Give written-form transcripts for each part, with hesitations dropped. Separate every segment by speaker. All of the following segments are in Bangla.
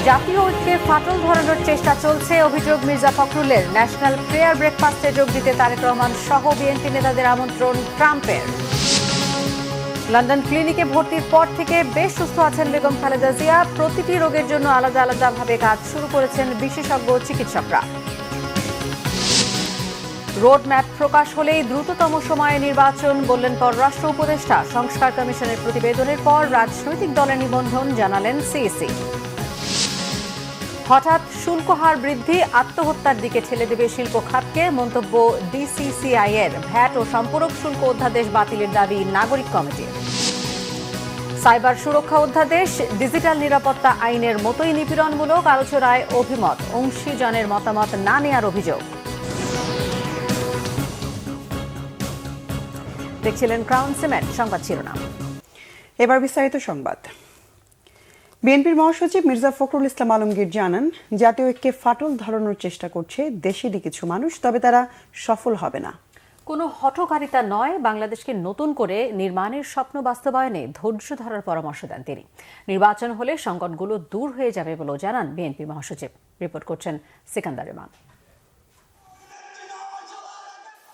Speaker 1: জাতীয় ঐক্যে ফাটল ধরানোর চেষ্টা চলছে, অভিযোগ মির্জা ফখরুলের। ন্যাশনাল প্রেয়ার ব্রেকফাস্টে যোগ দিতে তারেক রহমান সহ বিএনপি নেতাদের আমন্ত্রণ ট্রাম্পের। লন্ডন ক্লিনিকে ভর্তির পর থেকে বেশ সুস্থ আছেন বেগম খালেদা জিয়া। প্রতিটি রোগের জন্য আলাদা আলাদাভাবে কাজ শুরু করেছেন বিশেষজ্ঞ চিকিৎসকরা। রোডম্যাপ প্রকাশ হলেই দ্রুততম সময়ে নির্বাচন, বললেন পররাষ্ট্র উপদেষ্টা। সংস্কার কমিশনের প্রতিবেদনের পর রাজনৈতিক দলের নিবন্ধন জানালেন সিইসি। হঠাৎ শুল্ক হার বৃদ্ধি আত্মহত্যার দিকে ঠেলে দেবে শিল্প খাতকে, মন্তব্য ডিসিসিআই এর। ভ্যাট ও সম্পূরক শুল্ক অধ্যাদেশ বাতিলের দাবি নাগরিক কমিটির। সাইবার সুরক্ষা অধ্যাদেশ ডিজিটাল নিরাপত্তা আইনের মতোই নিপীড়নমূলক, আলোচনায় অভিমত। অংশীজনের মতামত না নেয়ার অভিযোগ। দেখছিলেন ক্রাউন সিমেন্ট সংবাদ শিরোনাম।
Speaker 2: এবার বিস্তারিত সংবাদ। বিএনপির মহাসচিব মির্জা ফখরুল ইসলাম আলমগীর জানান, জাতীয় ঐক্যে ফাটল ধরানোর চেষ্টা করছে দেশেরই কিছু মানুষ, তবে তারা সফল হবে না।
Speaker 1: কোনো হঠকারিতা নয়, বাংলাদেশকে নতুন করে নির্মাণের স্বপ্ন বাস্তবায়নে ধৈর্য ধরার পরামর্শ দেন তিনি। নির্বাচন হলে সংকটগুলো দূর হয়ে যাবে বলেও জানান বিএনপি মহাসচিব। রিপোর্ট করছেন সিকান্দার রেমান।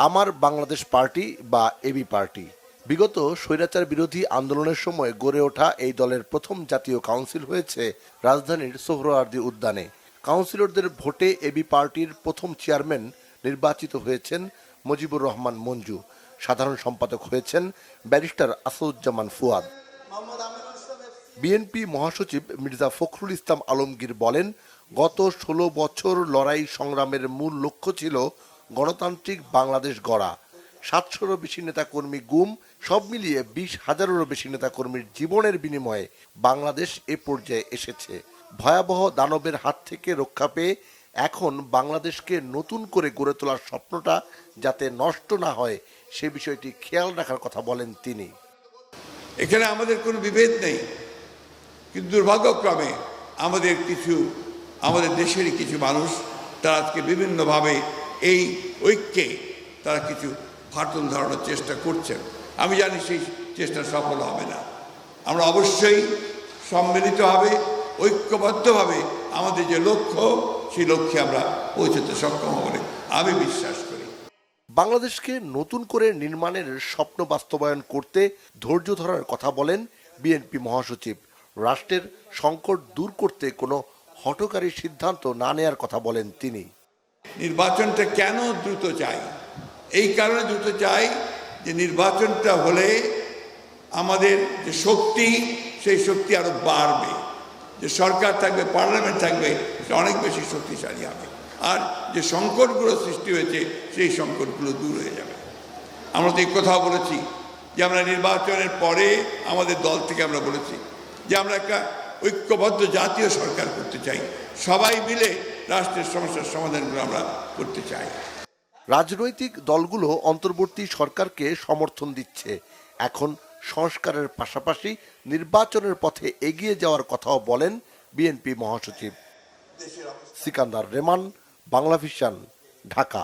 Speaker 3: আমার বাংলাদেশ পার্টি বা এবি পার্টি বিগত স্বৈরাচার বিরোধী আন্দোলনের সময় গড়ে ওঠা এই দলের প্রথম জাতীয় কাউন্সিল হয়েছে রাজধানীর সোহরাওয়ার্দী উদ্যানে। কাউন্সিলরদের ভোটে এবি পার্টির প্রথম চেয়ারম্যান নির্বাচিত হয়েছেন মুজিবুর রহমান মঞ্জু। সাধারণ সম্পাদক হয়েছেন ব্যারিস্টার আসাদুজ্জামান ফুয়াদ। বিএনপি মহাসচিব মির্জা ফখরুল ইসলাম আলমগীর বলেন, গত 16 বছর লড়াই সংগ্রামের মূল লক্ষ্য ছিল গণতান্ত্রিক বাংলাদেশ গড়া। 700-রও বেশি নেতাকর্মী গুম, সব মিলিয়ে 20,000-এরও বেশি নেতাকর্মীর জীবনের বিনিময়ে বাংলাদেশ এ পর্যায়ে এসেছে। ভয়াবহ দানবের হাত থেকে রক্ষা পেয়ে এখন বাংলাদেশকে নতুন করে গড়ে তোলার স্বপ্নটা যাতে নষ্ট না হয় সে বিষয়টি খেয়াল রাখার কথা বলেন তিনি।
Speaker 4: এখানে আমাদের কোনো বিভেদ নেই, কিন্তু দুর্ভাগ্যক্রমে আমাদের দেশেরই কিছু মানুষ তারা আজকে বিভিন্নভাবে এই ঐক্যে তারা কিছু ফাটল ধরানোর চেষ্টা করছেন। আমি জানি সেই চেষ্টা সফল হবে না। আমরা অবশ্যই সম্মিলিতভাবে ঐক্যবদ্ধভাবে আমাদের যে লক্ষ্য সেই লক্ষ্যে আমরা পৌঁছতে সক্ষম হব বলে আমি বিশ্বাস করি।
Speaker 3: বাংলাদেশকে নতুন করে নির্মাণের স্বপ্ন বাস্তবায়ন করতে ধৈর্য ধরার কথা বলেন বিএনপি মহাসচিব। রাষ্ট্রের সংকট দূর করতে কোনো হঠকারী সিদ্ধান্ত না নেয়ার কথা বলেন তিনি।
Speaker 4: নির্বাচনটা কেন দ্রুত চাই? এই কারণে দ্রুত চাই যে নির্বাচনটা হলে আমাদের যে শক্তি সেই শক্তি আরো বাড়বে, যে সরকার থাকবে, পার্লামেন্ট থাকবে, সেটা অনেক বেশি শক্তিশালী হবে। আর যে সংকটগুলো সৃষ্টি হয়েছে সেই সংকটগুলো দূর হয়ে যাবে। আমরা তো এই কথাও বলেছি যে আমরা নির্বাচনের পরে আমাদের দল থেকে আমরা বলেছি যে আমরা একটা ঐক্যবদ্ধ জাতীয় সরকার করতে চাই, সবাই মিলে রাষ্ট্রের সমস্যার সমাধানগুলো আমরা করতে চাই।
Speaker 3: রাজনৈতিক দলগুলো অন্তর্বর্তী সরকারকে সমর্থন দিচ্ছে। এখন সংস্কারের পাশাপাশি নির্বাচনের পথে এগিয়ে যাওয়ার কথাও বলেন বিএনপি মহাসচিব। সিকান্দার রেমান, বাংলাভিশন, ঢাকা।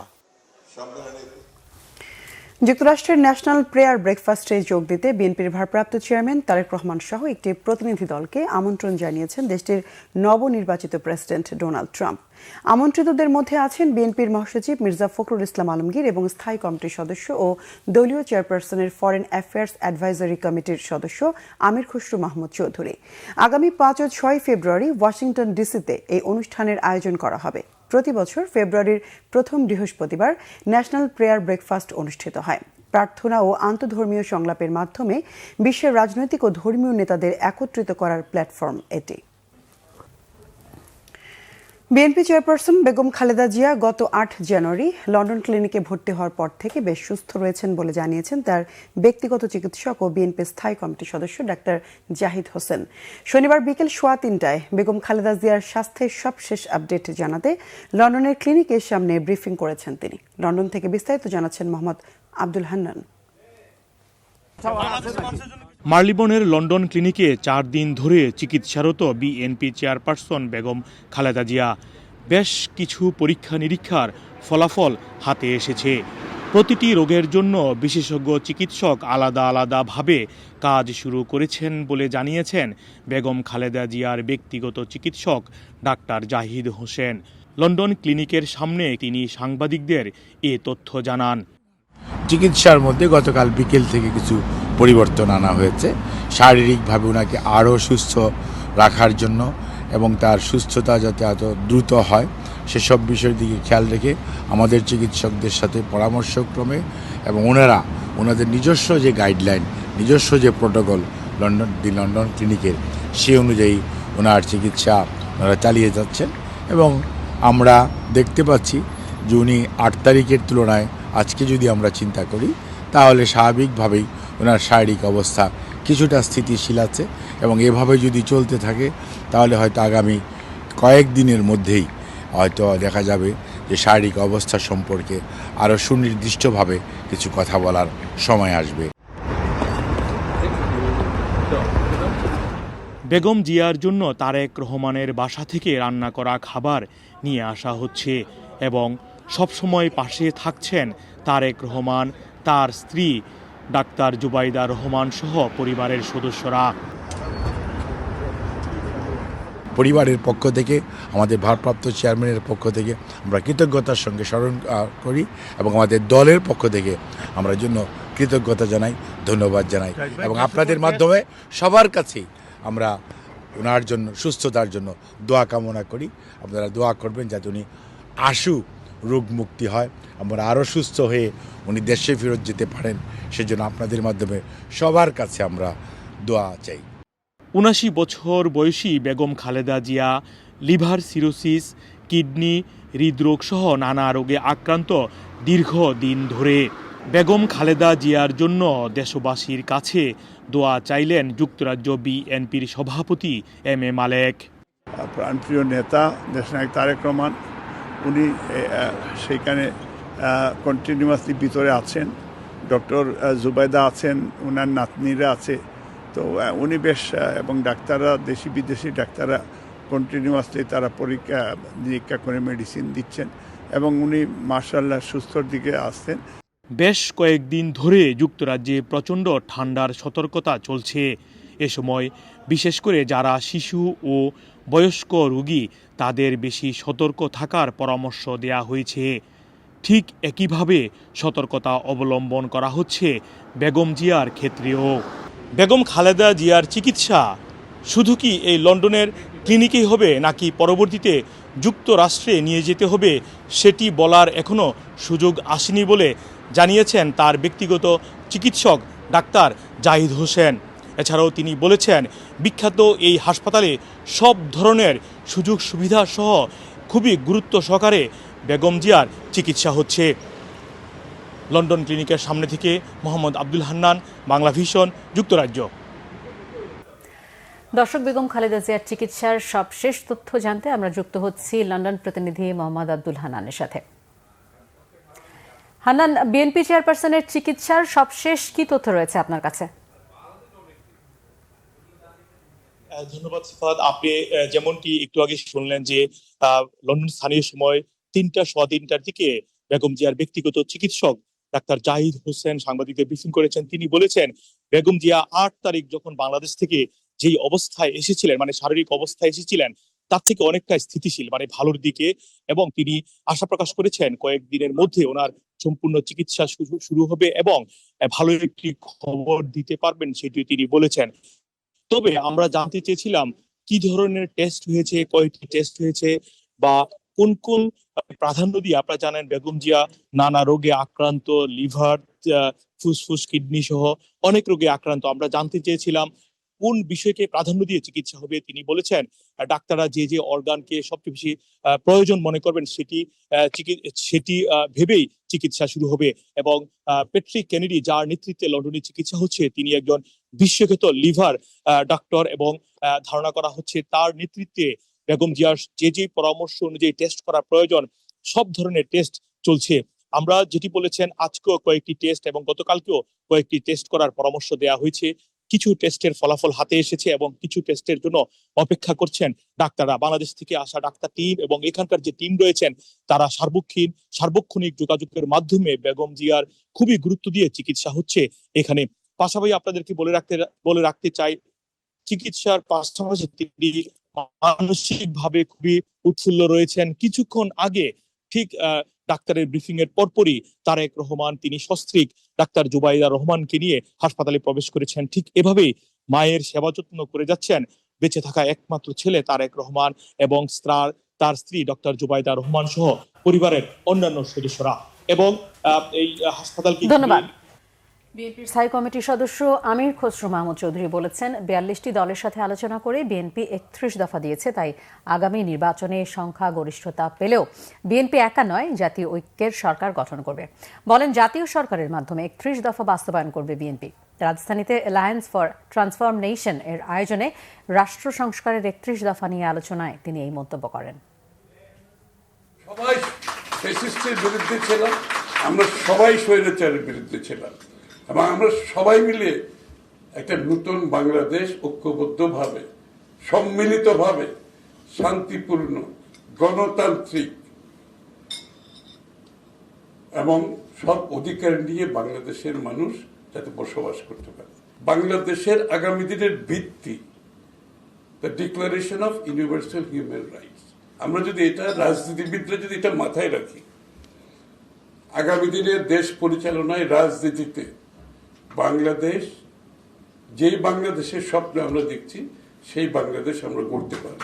Speaker 2: যুক্তরাষ্ট্রের ন্যাশনাল প্রেয়ার ব্রেকফাস্টে যোগ দিতে বিএনপির ভারপ্রাপ্ত চেয়ারম্যান তারেক রহমান সহ একটি প্রতিনিধি দলকে আমন্ত্রণ জানিয়েছেন দেশটির নবনির্বাচিত প্রেসিডেন্ট ডোনাল্ড ট্রাম্প। আমন্ত্রিতদের মধ্যে আছেন বিএনপির মহাসচিব মির্জা ফখরুল ইসলাম আলমগীর এবং স্থায়ী কমিটির সদস্য ও দলীয় চেয়ারপারসনের ফরেন অ্যাফেয়ার্স অ্যাডভাইজারি কমিটির সদস্য আমির খসরু মাহমুদ চৌধুরী। আগামী 5 ও 6 ফেব্রুয়ারি ওয়াশিংটন ডিসিতে এই অনুষ্ঠানের আয়োজন করা হবে। প্রতি বছর ফেব্রুয়ারির প্রথম বৃহস্পতিবার ন্যাশনাল প্রেয়ার ব্রেকফাস্ট অনুষ্ঠিত হয়। প্রার্থনা ও আন্তঃধর্মীয় সংলাপের মাধ্যমে বিশ্বের রাজনৈতিক ও ধর্মীয় নেতাদের একত্রিত করার প্ল্যাটফর্ম এটি। বিএনপি চেয়ারপারসন বেগম খালেদা জিয়া গত 8 জানুয়ারি লন্ডন ক্লিনিকে ভর্তি হওয়ার পর থেকে বেশ সুস্থ রয়েছেন বলে জানিয়েছেন তার ব্যক্তিগত চিকিৎসক ও বিএনপি স্থায়ী কমিটির সদস্য ডাক্তার জাহিদ হোসেন। শনিবার বিকেল 3:15টায় বেগম খালেদা জিয়ার স্বাস্থ্যের সবশেষ আপডেট জানাতে লন্ডনের ক্লিনিকের সামনে ব্রিফিং করেছেন তিনি। লন্ডন থেকে বিস্তারিত জানাচ্ছেন মোহাম্মদ আব্দুল হান্নান।
Speaker 5: মার্লিবনের লন্ডন ক্লিনিকে 4 দিন ধরে চিকিৎসারত বিএনপি চেয়ারপারসন বেগম খালেদা জিয়া। বেশ কিছু পরীক্ষা নিরীক্ষার ফলাফল হাতে এসেছে। প্রতিটি রোগের জন্য বিশেষজ্ঞ চিকিৎসক আলাদা আলাদাভাবে কাজ শুরু করেছেন বলে জানিয়েছেন বেগম খালেদা জিয়ার ব্যক্তিগত চিকিৎসক ডাক্তার জাহিদ হোসেন। লন্ডন ক্লিনিকের সামনে তিনি সাংবাদিকদের এ তথ্য জানান।
Speaker 6: চিকিৎসার মধ্যে গতকাল বিকেল থেকে কিছু পরিবর্তন আনা হয়েছে, শারীরিকভাবে ওনাকে আরও সুস্থ রাখার জন্য এবং তার সুস্থতা যাতে এত দ্রুত হয় সেসব বিষয়ের দিকে খেয়াল রেখে আমাদের চিকিৎসকদের সাথে পরামর্শক্রমে এবং ওনাদের নিজস্ব যে গাইডলাইন, নিজস্ব যে প্রোটোকল লন্ডন ক্লিনিকের, সে অনুযায়ী ওনার চিকিৎসা ওনারা চালিয়ে যাচ্ছেন। এবং আমরা দেখতে পাচ্ছি যে উনি 8 তারিখের তুলনায় আজকে যদি আমরা চিন্তা করি তাহলে স্বাভাবিকভাবেই ওনার শারীরিক অবস্থা কিছুটা স্থিতিশীল আছে এবং এভাবে যদি চলতে থাকে তাহলে হয়তো আগামী কয়েকদিনের মধ্যেই হয়তো দেখা যাবে যে শারীরিক অবস্থা সম্পর্কে আরও সুনির্দিষ্টভাবে কিছু কথা বলার সময় আসবে।
Speaker 5: বেগম জিয়ার জন্য তারেক রহমানের বাসা থেকে রান্না করা খাবার নিয়ে আসা হচ্ছে এবং সবসময় পাশে থাকছেন তারেক রহমান, তার স্ত্রী ডাক্তার জুবাইদা রহমান সহ পরিবারের সদস্যরা।
Speaker 6: পরিবারের পক্ষ থেকে, আমাদের ভারপ্রাপ্ত চেয়ারম্যানের পক্ষ থেকে আমরা কৃতজ্ঞতার সঙ্গে স্মরণ করি এবং আমাদের দলের পক্ষ থেকে আমরা জন্য কৃতজ্ঞতা জানাই, ধন্যবাদ জানাই এবং আপনাদের মাধ্যমে সবার কাছেই আমরা ওনার জন্য সুস্থতার জন্য দোয়া কামনা করি। আপনারা দোয়া করবেন যাতে উনি আশু রোগ মুক্তি হয়, আমরা আরও সুস্থ হয়ে উনি দেশে ফেরত যেতে পারেন, সেজন্য আপনাদের মাধ্যমে সবার কাছে আমরা দোয়া চাই।
Speaker 5: ৭৯ বছর বয়সী Begum Khaleda Zia liver cirrhosis, kidney, হৃদরোগ সহ নানা রোগে আক্রান্ত দীর্ঘদিন ধরে। বেগম খালেদা জিয়ার জন্য দেশবাসীর কাছে দোয়া চাইলেন যুক্তরাজ্য বিএনপির সভাপতি এম এ মালেক।
Speaker 7: প্রাণপ্রিয় নেতা দেশনায়ক তারেক রহমান, উনি সেইখানে কন্টিনিউয়াসলি ভিতরে আছেন। ডক্টর জুবাইদা আছেন, ওনার নাতনিরা আছে। তো উনি বেশ এবং ডাক্তাররা, দেশি বিদেশি ডাক্তাররা কন্টিনিউয়াসলি তারা পরীক্ষা নিরীক্ষা করে মেডিসিন দিচ্ছেন এবং উনি মাশাআল্লাহ সুস্থর দিকে আসছেন।
Speaker 5: বেশ কয়েকদিন ধরে যুক্তরাজ্যে প্রচণ্ড ঠান্ডার সতর্কতা চলছে। এ সময় বিশেষ করে যারা শিশু ও বয়স্ক রোগী তাদের বেশি সতর্ক থাকার পরামর্শ দেয়া হয়েছে। ঠিক একইভাবে সতর্কতা অবলম্বন করা হচ্ছে বেগম জিয়ার ক্ষেত্রেও। বেগম খালেদা জিয়ার চিকিৎসা শুধু কি এই লন্ডনের ক্লিনিকেই হবে নাকি পরবর্তীতে যুক্তরাষ্ট্রে নিয়ে যেতে হবে সেটি বলার এখনও সুযোগ আসেনি বলে জানিয়েছেন তার ব্যক্তিগত চিকিৎসক ডাক্তার জাহিদ হোসেন। এছাড়াও তিনি বলেছেন বিখ্যাত এই হাসপাতালে সব ধরনের সুযোগ সুবিধা সহ খুবই গুরুত্ব সহকারে বেগম জিয়ার চিকিৎসা হচ্ছে। লন্ডন ক্লিনিকের সামনে থেকে মোহাম্মদ আব্দুল হান্নান, বাংলা ভিশন, যুক্তরাজ্য।
Speaker 1: দর্শক, বেগম খালেদা জিয়ার চিকিৎসার সবশেষ তথ্য জানতে আমরা যুক্ত হচ্ছি লন্ডন প্রতিনিধি মোহাম্মদ আব্দুল হান্নানের সাথে। হান্নান, বিএনপি চেয়ারপারসনের চিকিৎসার সবশেষ কি তথ্য রয়েছে আপনার কাছে?
Speaker 5: ধন্যবাদ সিফাত। আপনি যেমনটি একটু আগে শুনলেন যে লন্ডন স্থানীয় সময় 3টার দিকে বেগম জিয়ার ব্যক্তিগত চিকিৎসক ডাক্তার জাহিদ হোসেন সাংবাদিকদের ব্রিফিং করেছেন। তিনি বলেছেন বেগম জিয়া 8 তারিখ যখন বাংলাদেশ থেকে যেই অবস্থায় এসেছিলেন, মানে শারীরিক অবস্থায় এসেছিলেন, তার থেকে অনেকটা স্থিতিশীল, মানে ভালোর দিকে, এবং তিনি আশা প্রকাশ করেছেন কয়েকদিনের মধ্যে ওনার সম্পূর্ণ চিকিৎসা শুরু হবে এবং ভালো একটি খবর দিতে পারবেন সেটি তিনি বলেছেন। তবে আমরা জানতে চেয়েছিলাম কি ধরনের টেস্ট হয়েছে, কয়টি টেস্ট হয়েছে বা কোন কোন প্রাধান্য দিয়ে। আপনারা জানেন বেগম জিয়া নানা রোগে আক্রান্ত, লিভার, ফুসফুস, কিডনি সহ অনেক রোগে আক্রান্ত। আমরা জানতে চেয়েছিলাম কোন বিষয়কে প্রাধান্য দিয়ে চিকিৎসা হবে। তিনি বলেছেন ডাক্তাররা যে যে অর্গানকে সবচেয়ে বেশি প্রয়োজন মনে করবেন সেটি ভেবেই চিকিৎসা শুরু হবে। এবং প্যাট্রিক কেনেডি, যার নেতৃত্বে লন্ডনে চিকিৎসা হচ্ছে, তিনি একজন বিশ্বখ্যাত লিভার ডক্টর এবং ধারণা করা হচ্ছে তার নেতৃত্বে বেগম জিয়ার যে যে পরামর্শ অনুযায়ী টেস্ট করা প্রয়োজন সব ধরনের টেস্ট চলছে। আমরা যেটি বলেছেন আজকেও কয়েকটি টেস্ট এবং গতকালকেও কয়েকটি টেস্ট করার পরামর্শ দেওয়া হয়েছে। কিছু টেস্টের ফলাফল হাতে এসেছে এবং কিছু টেস্টের জন্য অপেক্ষা করছেন ডাক্তাররা। বাংলাদেশ থেকে আসা ডাক্তার টিম এবং এখানকার যে টিম রয়েছেন তারা সার্বক্ষণিক যোগাযোগের মাধ্যমে বেগম জিয়ার খুবই গুরুত্ব দিয়ে চিকিৎসা হচ্ছে এখানে। পাশাপাশি আপনাদেরকে বলে রাখতে চাই, চিকিৎসার পাশাপাশি তিনি মানসিকভাবে খুবই উৎফুল্ল রয়েছেন। কিছুক্ষণ আগে ঠিক ডাক্তারের ব্রিফিং এর পরপরই তারেক রহমান তিনি সস্ত্রীক ডাক্তার জুবাইদা রহমানকে নিয়ে হাসপাতালে প্রবেশ করেছেন। ঠিক এভাবেই মায়ের সেবা যত্ন করে যাচ্ছেন বেঁচে থাকা একমাত্র ছেলে তারেক রহমান এবং তার স্ত্রী ডক্টর জুবাইদা রহমান সহ পরিবারের অন্যান্য সদস্যরা। এবং এই হাসপাতালকে
Speaker 1: ধন্যবাদ। বিএনপির স্থায়ী কমিটির সদস্য আমির খসরু মাহমুদ চৌধুরী বলেছেন, ৪২টি দলের সাথে আলোচনা করে বিএনপি ৩১ দফা দিয়েছে, তাই আগামী নির্বাচনে সংখ্যা গরিষ্ঠতা পেলেও বিএনপি একা নয়, জাতীয় ঐক্যের সরকার গঠন করবে। বলেন, জাতীয় সরকারের মাধ্যমে ৩১ দফা বাস্তবায়ন করবে বিএনপি। রাজধানীতে অ্যালায়েন্স ফর ট্রান্সফরমেশন এর আয়োজনে রাষ্ট্র সংস্কারের ৩১ দফা নিয়ে আলোচনায় তিনি এই মন্তব্য করেন।
Speaker 8: সবাই ফ্যাসিস্টের বিরুদ্ধে ছিলাম, আমরা সবাই স্বৈরাচারের বিরুদ্ধে ছিলাম, এবং আমরা সবাই মিলে একটা নতুন বাংলাদেশ ঐক্যবদ্ধভাবে সম্মিলিতভাবে শান্তিপূর্ণ গণতান্ত্রিক এবং সব অধিকার নিয়ে বাংলাদেশের মানুষ যাতে বসবাস করতে পারে। বাংলাদেশের আগামী দিনের ভিত্তি the declaration of universal human rights. আমরা যদি এটা রাজনীতিবিদরা যদি এটা মাথায় রাখি, আগামী দিনের দেশ পরিচালনায় রাজনীতিতে বাংলাদেশ যেই বাংলাদেশের স্বপ্ন আমরা দেখছি সেই বাংলাদেশ আমরা গড়তে পারি।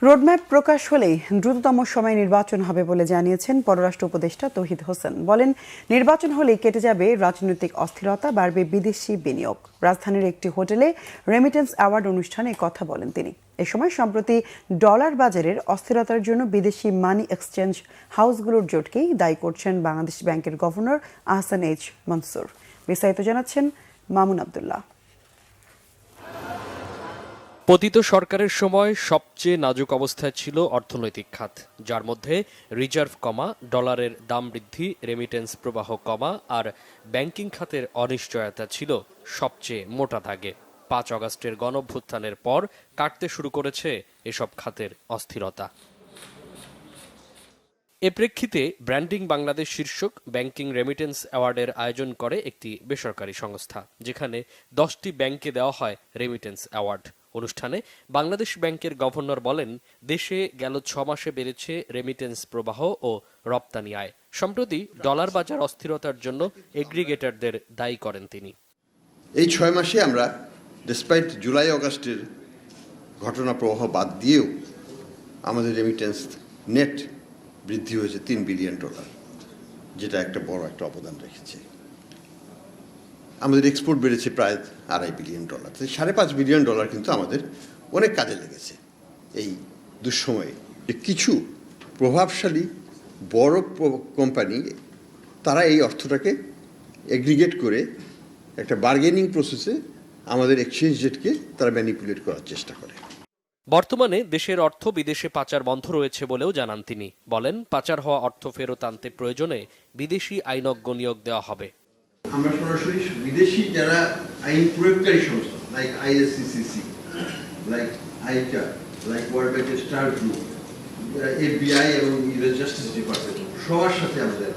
Speaker 2: রোডম্যাপ প্রকাশ হলেই দ্রুততম সময়ে নির্বাচন হবে বলে জানিয়েছেন পররাষ্ট্র উপদেষ্টা তৌহিদ হোসেন। বলেন, নির্বাচন হলেই কেটে যাবে রাজনৈতিক অস্থিরতা, বাড়বে বিদেশি বিনিয়োগ। রাজধানীর একটি হোটেলে রেমিটেন্স অ্যাওয়ার্ড অনুষ্ঠানে কথা বলেন তিনি। এ সময় সম্প্রতি ডলার বাজারের অস্থিরতার জন্য বিদেশি মানি এক্সচেঞ্জ হাউসগুলোর জোটকেই দায়ী করছেন বাংলাদেশ ব্যাংকের গভর্নর আহসান এইচ মনসুর। বিস্তারিত জানাচ্ছেন মামুন আবদুল্লাহ।
Speaker 9: পতিত সরকারের সময় সবচেয়ে নাজুক অবস্থায় ছিল অর্থনৈতিক খাত, যার মধ্যে রিজার্ভ কমা, ডলারের দাম বৃদ্ধি, রেমিটেন্স প্রবাহ কমা আর ব্যাংকিং খাতের অনিশ্চয়তা ছিল সবচেয়ে মোটা দাগে। ৫ আগস্টের গণঅভ্যুত্থানের পর কাটতে শুরু করেছে এসব খাতের অস্থিরতা। এ প্রেক্ষিতে ব্র্যান্ডিং বাংলাদেশ শীর্ষক ব্যাংকিং রেমিটেন্স অ্যাওয়ার্ডের আয়োজন করে একটি বেসরকারি সংস্থা, যেখানে 10টি ব্যাংকে দেওয়া হয় রেমিটেন্স অ্যাওয়ার্ড। অনুষ্ঠানে বাংলাদেশ ব্যাংকের গভর্নর বলেন, দেশে গেল ৬ মাসে বেড়েছে রেমিটেন্স প্রবাহ ও রপ্তানি আয়। সম্প্রতি ডলার বাজার অস্থিরতার জন্য এগ্রিগেটরদের দায়ী করেন তিনি।
Speaker 10: এই ৬ মাসে আমরা ডিসপাইট জুলাই অগাস্টের ঘটনা প্রবাহ বাদ দিয়েও আমাদের রেমিটেন্স নেট বৃদ্ধি হয়েছে $3 বিলিয়ন, যেটা একটা বড় একটা অবদান রেখেছে। আমাদের এক্সপোর্ট বেড়েছে প্রায় $2.5 বিলিয়ন। $5.5 বিলিয়ন কিন্তু আমাদের অনেক কাজে লেগেছে এই দুঃসময়ে। কিছু প্রভাবশালী বড় কোম্পানি তারা এই অর্থটাকে এগ্রিগেট করে একটা বার্গেনিং প্রসেসে আমাদের এক্সচেঞ্জ রেটকে তারা ম্যানিপুলেট করার চেষ্টা করে।
Speaker 9: বর্তমানে দেশের অর্থ বিদেশে পাচার বন্ধ রয়েছে বলেও জানান তিনি। বলেন, পাচার হওয়া অর্থ ফেরত আনতে প্রয়োজনে বিদেশি আইনজ্ঞ নিয়োগ দেওয়া হবে।
Speaker 10: আমরা সরাসরি বিদেশি যারা আইন প্রয়োগকারী সংস্থা, লাইক ISCCC, লাইক আইকা, লাইক ওয়ার্ল্ড ব্যাংকের স্টার গ্রুপ, FBI এবং ইউএস জাস্টিস ডিপার্টমেন্ট, সবার সাথে আমাদের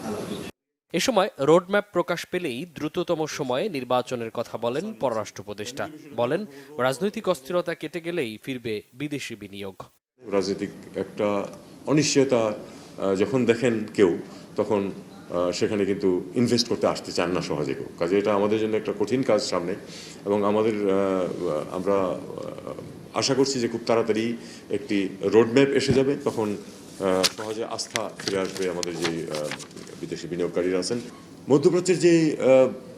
Speaker 10: আলাপ হচ্ছে।
Speaker 9: এ সময় রোডম্যাপ প্রকাশ পেলেই দ্রুততম সময়ে নির্বাচনের কথা বলেন পররাষ্ট্র উপদেষ্টা। বলেন, রাজনৈতিক অস্থিরতা কেটে গেলেই ফিরবে বিদেশি বিনিয়োগ।
Speaker 11: রাজনৈতিক একটা অনিশ্চয়তা যখন দেখেন কেউ, তখন সেখানে কিন্তু ইনভেস্ট করতে আসতে চান না সহজে কেউ। কাজে এটা আমাদের জন্য একটা কঠিন কাজ সামনে, এবং আমরা আশা করছি যে খুব তাড়াতাড়ি একটি রোডম্যাপ এসে যাবে, তখন সহজে আস্থা ফিরে আসবে আমাদের যে বিদেশি বিনিয়োগকারীরা আছেন। মধ্যপ্রাচ্যের যে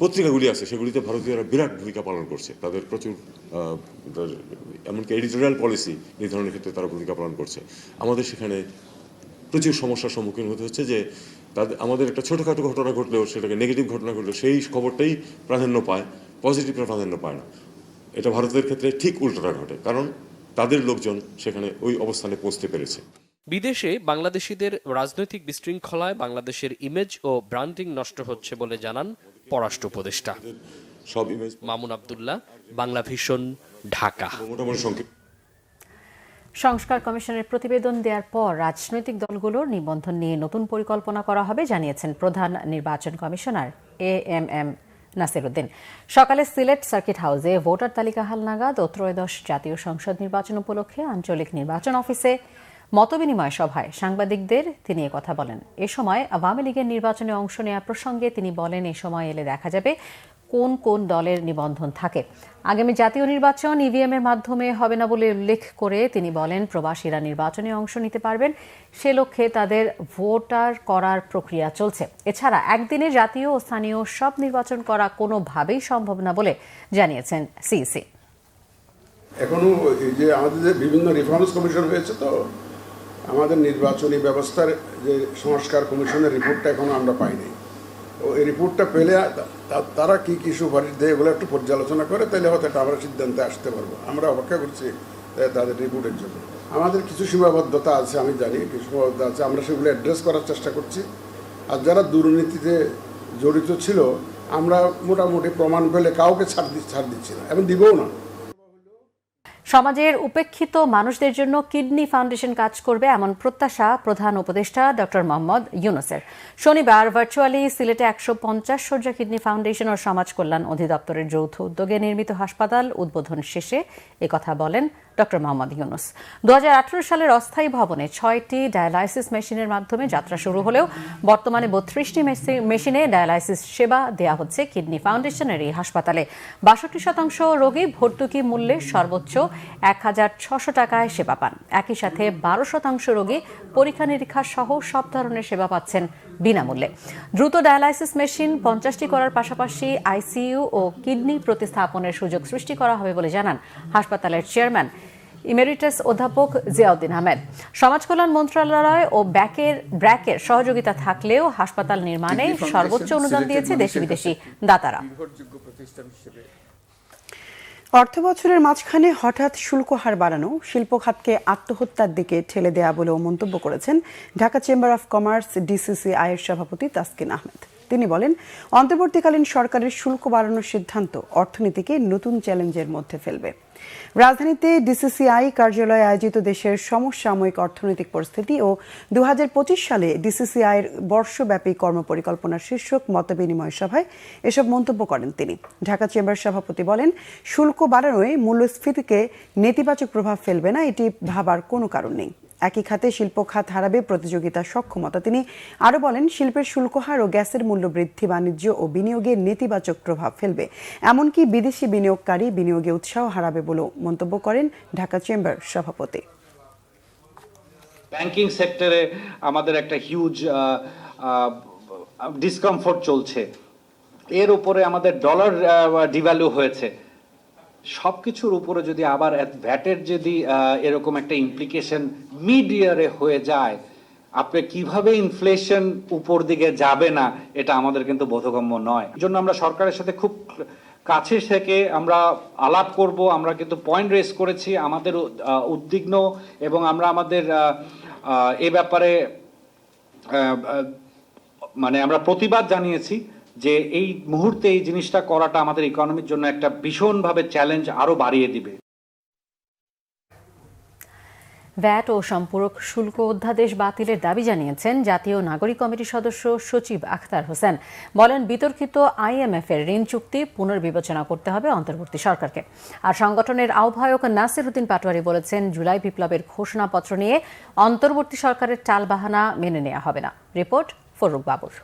Speaker 11: পত্রিকাগুলি আছে সেগুলিতে ভারতীয়রা বিরাট ভূমিকা পালন করছে। তাদের প্রচুর এমনকি এডিটোরিয়াল পলিসি নির্ধারণের ক্ষেত্রে তারা ভূমিকা পালন করছে। আমাদের সেখানে প্রচুর সমস্যার সম্মুখীন হতে হচ্ছে যে আমাদের একটা ছোটোখাটো ঘটনা ঘটলেও, সেটাকে নেগেটিভ ঘটনা ঘটলেও সেই খবরটাই প্রাধান্য পায়, পজিটিভটা প্রাধান্য পায় না। এটা ভারতের ক্ষেত্রে ঠিক উল্টোটা ঘটে, কারণ তাদের লোকজন সেখানে ওই অবস্থানে পৌঁছতে পেরেছে।
Speaker 9: বিদেশে বাংলাদেশিদের রাজনৈতিক বিশৃঙ্খলায় বাংলাদেশের ইমেজ ও ব্র্যান্ডিং নষ্ট হচ্ছে বলে জানান পররাষ্ট্র উপদেষ্টা।
Speaker 11: সব ইমেজ
Speaker 9: মামুন আব্দুল্লাহ, বাংলা ভিশন, ঢাকা।
Speaker 11: মোটামুটি সংক্ষিপ্ত।
Speaker 1: সংস্কার কমিশনের প্রতিবেদন দেওয়ার পর রাজনৈতিক দলগুলোর নিবন্ধন নিয়ে নতুন পরিকল্পনা করা হবে জানিয়েছেন প্রধান নির্বাচন কমিশনার AMM নাসিরউদ্দিন। সকালে সিলেট সার্কিট হাউসে ভোটার তালিকা হালনাগাদ ও ত্রয়োদশ জাতীয় সংসদ নির্বাচন উপলক্ষে আঞ্চলিক নির্বাচন অফিসে মতবিনিময় সভায় সাংবাদিকদের তিনি কথা বলেন। এ সময় আওয়ামী লীগের নির্বাচনে অংশ নেওয়া প্রসঙ্গে তিনি বলেন, এ সময় এলে দেখা যাবে কোন কোন দলের নিবন্ধন থাকে। আগামী জাতীয় নির্বাচন ইভিএম এর মাধ্যমে হবে না বলে উল্লেখ করে তিনি বলেন, প্রবাসীরা নির্বাচনে অংশ নিতে পারবেন, সে লক্ষ্যে তাদের ভোটার করার প্রক্রিয়া চলছে। এছাড়া একদিনে জাতীয় ও স্থানীয় সব নির্বাচন করা কোনোভাবেই সম্ভব না বলে জানিয়েছেন সিইসি।
Speaker 12: এখনো এই যে আমাদের যে বিভিন্ন রিফর্মস কমিশন হয়েছে, তো আমাদের নির্বাচনী ব্যবস্থার যে সংস্কার কমিশনের রিপোর্টটা এখনো আমরা পাইনি। ও এই রিপোর্টটা পেলে তারা কি কি সুপারিশ দেয় এগুলো একটু পর্যালোচনা করে, তাহলে হয়তো একটা আমরা সিদ্ধান্তে আসতে পারবো। আমরা অপেক্ষা করছি তাদের রিপোর্টের জন্য। আমাদের কিছু সীমাবদ্ধতা আছে, আমি জানি কিছু সীমাবদ্ধতা আছে, আমরা সেগুলো অ্যাড্রেস করার চেষ্টা করছি। আর যারা দুর্নীতিতে জড়িত ছিল, আমরা মোটামুটি প্রমাণ পেলে কাউকে ছাড় দিচ্ছি না এবং দিবও না।
Speaker 1: সমাজের উপেক্ষিত মানুষদের জন্য কিডনি ফাউন্ডেশন কাজ করবে এমন প্রত্যাশা প্রধান উপদেষ্টা ডক্টর মোহাম্মদ ইউনূসের। শনিবার ভার্চুয়ালি সিলেটে ১৫০ শয্যা কিডনি ফাউন্ডেশন ও সমাজ কল্যাণ অধিদপ্তরের যৌথ উদ্যোগে নির্মিত হাসপাতাল উদ্বোধন শেষে একথা বলেন ডক্টর মোহাম্মদ ইউনূস। ২০১৮ সালের অস্থায়ী ভবনে ৬টি ডায়ালাইসিস মেশিনের মাধ্যমে যাত্রা শুরু হলেও বর্তমানে ৩২টি মেশিনে ডায়ালাইসিস সেবা দেয়া হচ্ছে কিডনি ফাউন্ডেশনের এই হাসপাতালে। ৬২% রোগী ভর্তুকি মূল্যে সর্বোচ্চ ১,৬০০ টাকায় সেবা পান। একই সাথে ১২% রোগী পরীক্ষা নিরীক্ষা সহ সব ধরনের সেবা পাচ্ছেন বিনামূল্যে। দ্রুত ডায়ালাইসিস মেশিন ৫০টি করার পাশাপাশি আইসিইউ ও কিডনি প্রতিস্থাপনের সুযোগ সৃষ্টি করা হবে বলে জানান হাসপাতালের চেয়ারম্যান ইমেরিটাস অধ্যাপক জিয়াউদ্দিন আহমেদ। সমাজ কল্যাণ মন্ত্রণালয় ও ব্র্যাকের সহযোগিতা থাকলেও হাসপাতাল নির্মাণে সর্বোচ্চ অনুদান দিয়েছে দেশি বিদেশি দাতারা।
Speaker 2: অর্থবছরের মাঝখানে হঠাৎ শুল্ক হার বাড়ানো শিল্প খাতকে আত্মহত্যার দিকে ঠেলে দেয়া বলেও মন্তব্য করেছেন Dhaka chamber of commerce DCCI এর সভাপতি তাসকিন আহমেদ। তিনি বলেন, অন্তর্বর্তীকালীন সরকারের শুল্ক বাড়ানোর সিদ্ধান্ত অর্থনীতিকে নতুন চ্যালেঞ্জের মধ্যে ফেলবে। রাজধানীতে DCCI কার্যালয়ে আয়োজিত দেশের সমসাময়িক অর্থনৈতিক পরিস্থিতি ও ২০২৫ সালে DCCI এর বর্ষব্যাপী কর্মপরিকল্পনার শীর্ষক মতবিনিময় সভায় এসব মন্তব্য করেন তিনি। ঢাকা চেম্বার সভাপতি বলেন, শুল্ক বাড়ানোয় মূল্যস্ফীতিকে নেতিবাচক প্রভাব ফেলবে না, এটি ভাবার কোনো কারণ নেই। একই খাতে শিল্প খাত হারাবে প্রতিযোগিতার সক্ষমতা। তিনি আরও বলেন, শিল্পের শুল্ক হার ও গ্যাসের মূল্য বৃদ্ধি বাণিজ্য ও বিনিয়োগে নেতিবাচক প্রভাব ফেলবে, এমনকি বিদেশি বিনিয়োগকারী বিনিয়োগে উৎসাহ হারাবে বলেও মন্তব্য করেন ঢাকা চেম্বার সভাপতি।
Speaker 13: ব্যাংকিং সেক্টরে আমাদের একটা হিউজ ডিসকমফোর্ট চলছে, এর উপরে আমাদের ডলার ডিভ্যালু হয়েছে। সবকিছুর উপরে যদি আবার ভ্যাটের যদি এরকম একটা ইমপ্লিকেশন মিড ইয়ারে হয়ে যায়, আপনি কিভাবে ইনফ্লেশন উপর দিকে যাবে না, এটা আমাদের কিন্তু বোধগম্য নয়। এই জন্য আমরা সরকারের সাথে খুব কাছে থেকে আমরা আলাপ করব। আমরা কিন্তু পয়েন্ট রেজ করেছি, আমাদের উদ্বিগ্ন এবং আমরা আমাদের এ ব্যাপারে মানে আমরা প্রতিবাদ জানিয়েছি যে এই মুহূর্তে এই জিনিসটা করাটা আমাদের ইকোনমির জন্য একটা ভীষণভাবে চ্যালেঞ্জ আরো বাড়িয়ে দিবে।
Speaker 1: ভ্যাট ও সম্পূরক শুল্ক অধ্যাদেশ বাতিলের দাবি জানিয়েছেন জাতীয় নাগরিক কমিটির সদস্য সচিব আখতার হোসেন। বলেন, বিতর্কিত IMF এর ঋণ চুক্তি পুনর্বিবেচনা করতে হবে অন্তর্বর্তী সরকারকে। আর সংগঠনের আহ্বায়ক নাসিরউদ্দিন পাটোয়ারি বলেছেন, জুলাই বিপ্লবের ঘোষণাপত্র নিয়ে অন্তর্বর্তী সরকারের টালবাহানা মেনে নেওয়া হবে না। রিপোর্ট ফরুক বাবুর।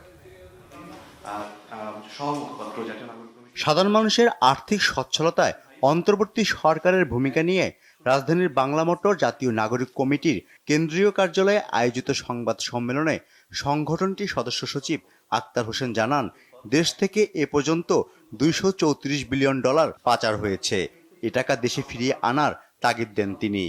Speaker 14: সাধারণ মানুষের আর্থিক সচ্ছলতায় অন্তর্বর্তী সরকারের ভূমিকা নিয়ে রাজধানীর বাংলা মোটর জাতীয় নাগরিক কমিটির কেন্দ্রীয় কার্যালয়ে আয়োজিত সংবাদ সম্মেলনে সংগঠনটির সদস্য সচিব আখতার হোসেন জানান, দেশ থেকে এ পর্যন্ত $234 বিলিয়ন পাচার হয়েছে। এ টাকা দেশে ফিরিয়ে আনার তাগিদ দেন তিনি।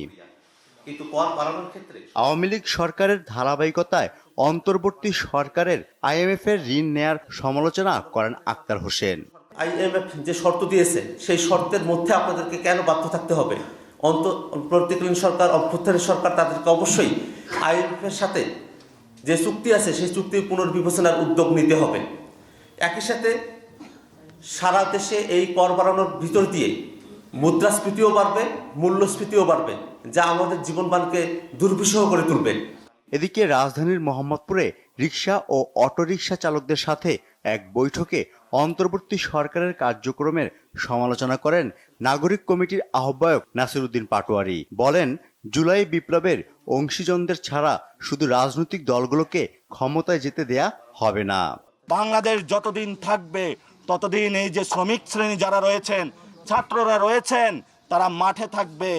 Speaker 14: আওয়ামী লীগ সরকারের ধারাবাহিকতায় অন্তর্বর্তী সরকারের IMF এর ঋণ নেয়ার সমালোচনা করেন আখতার হোসেন।
Speaker 15: IMF যে শর্ত দিয়েছে সেই শর্তের মধ্যে আপনাদেরকে কেন বাধ্য থাকতে হবে? অন্তর্বর্তীকালীন সরকার, অভ্যুত্থানের সরকার, তাদেরকে অবশ্যই IMF এর সাথে যে চুক্তি আছে সেই চুক্তি পুনর্বিবেচনার উদ্যোগ নিতে হবে। একই সাথে সারা দেশে এই কর বাড়ানোর ভিতর দিয়ে মুদ্রাস্ফীতিও বাড়বে, মূল্যস্ফীতিও বাড়বে, যা আমাদের জীবনমানকে দুর্বিষহ করে তুলবে।
Speaker 14: এদিকে রাজধানীর মোহাম্মদপুরে রিকশা ও অটোরিকশা চালকদের সাথে এক বৈঠকে অন্তর্বর্তী সরকারের কার্যক্রমের সমালোচনা করেন নাগরিক কমিটির আহ্বায়ক নাসিরউদ্দিন পাটোয়ারি। বলেন, জুলাই বিপ্লবের অংশীজনদের ছাড়া শুধু রাজনৈতিক দলগুলোকে ক্ষমতায় যেতে দেয়া হবে না।
Speaker 16: বাংলাদেশ যতদিন থাকবে ততদিন এই যে শ্রমিক শ্রেণী যারা রয়েছেন, ছাত্ররা রয়েছেন, তারা মাঠে থাকবে।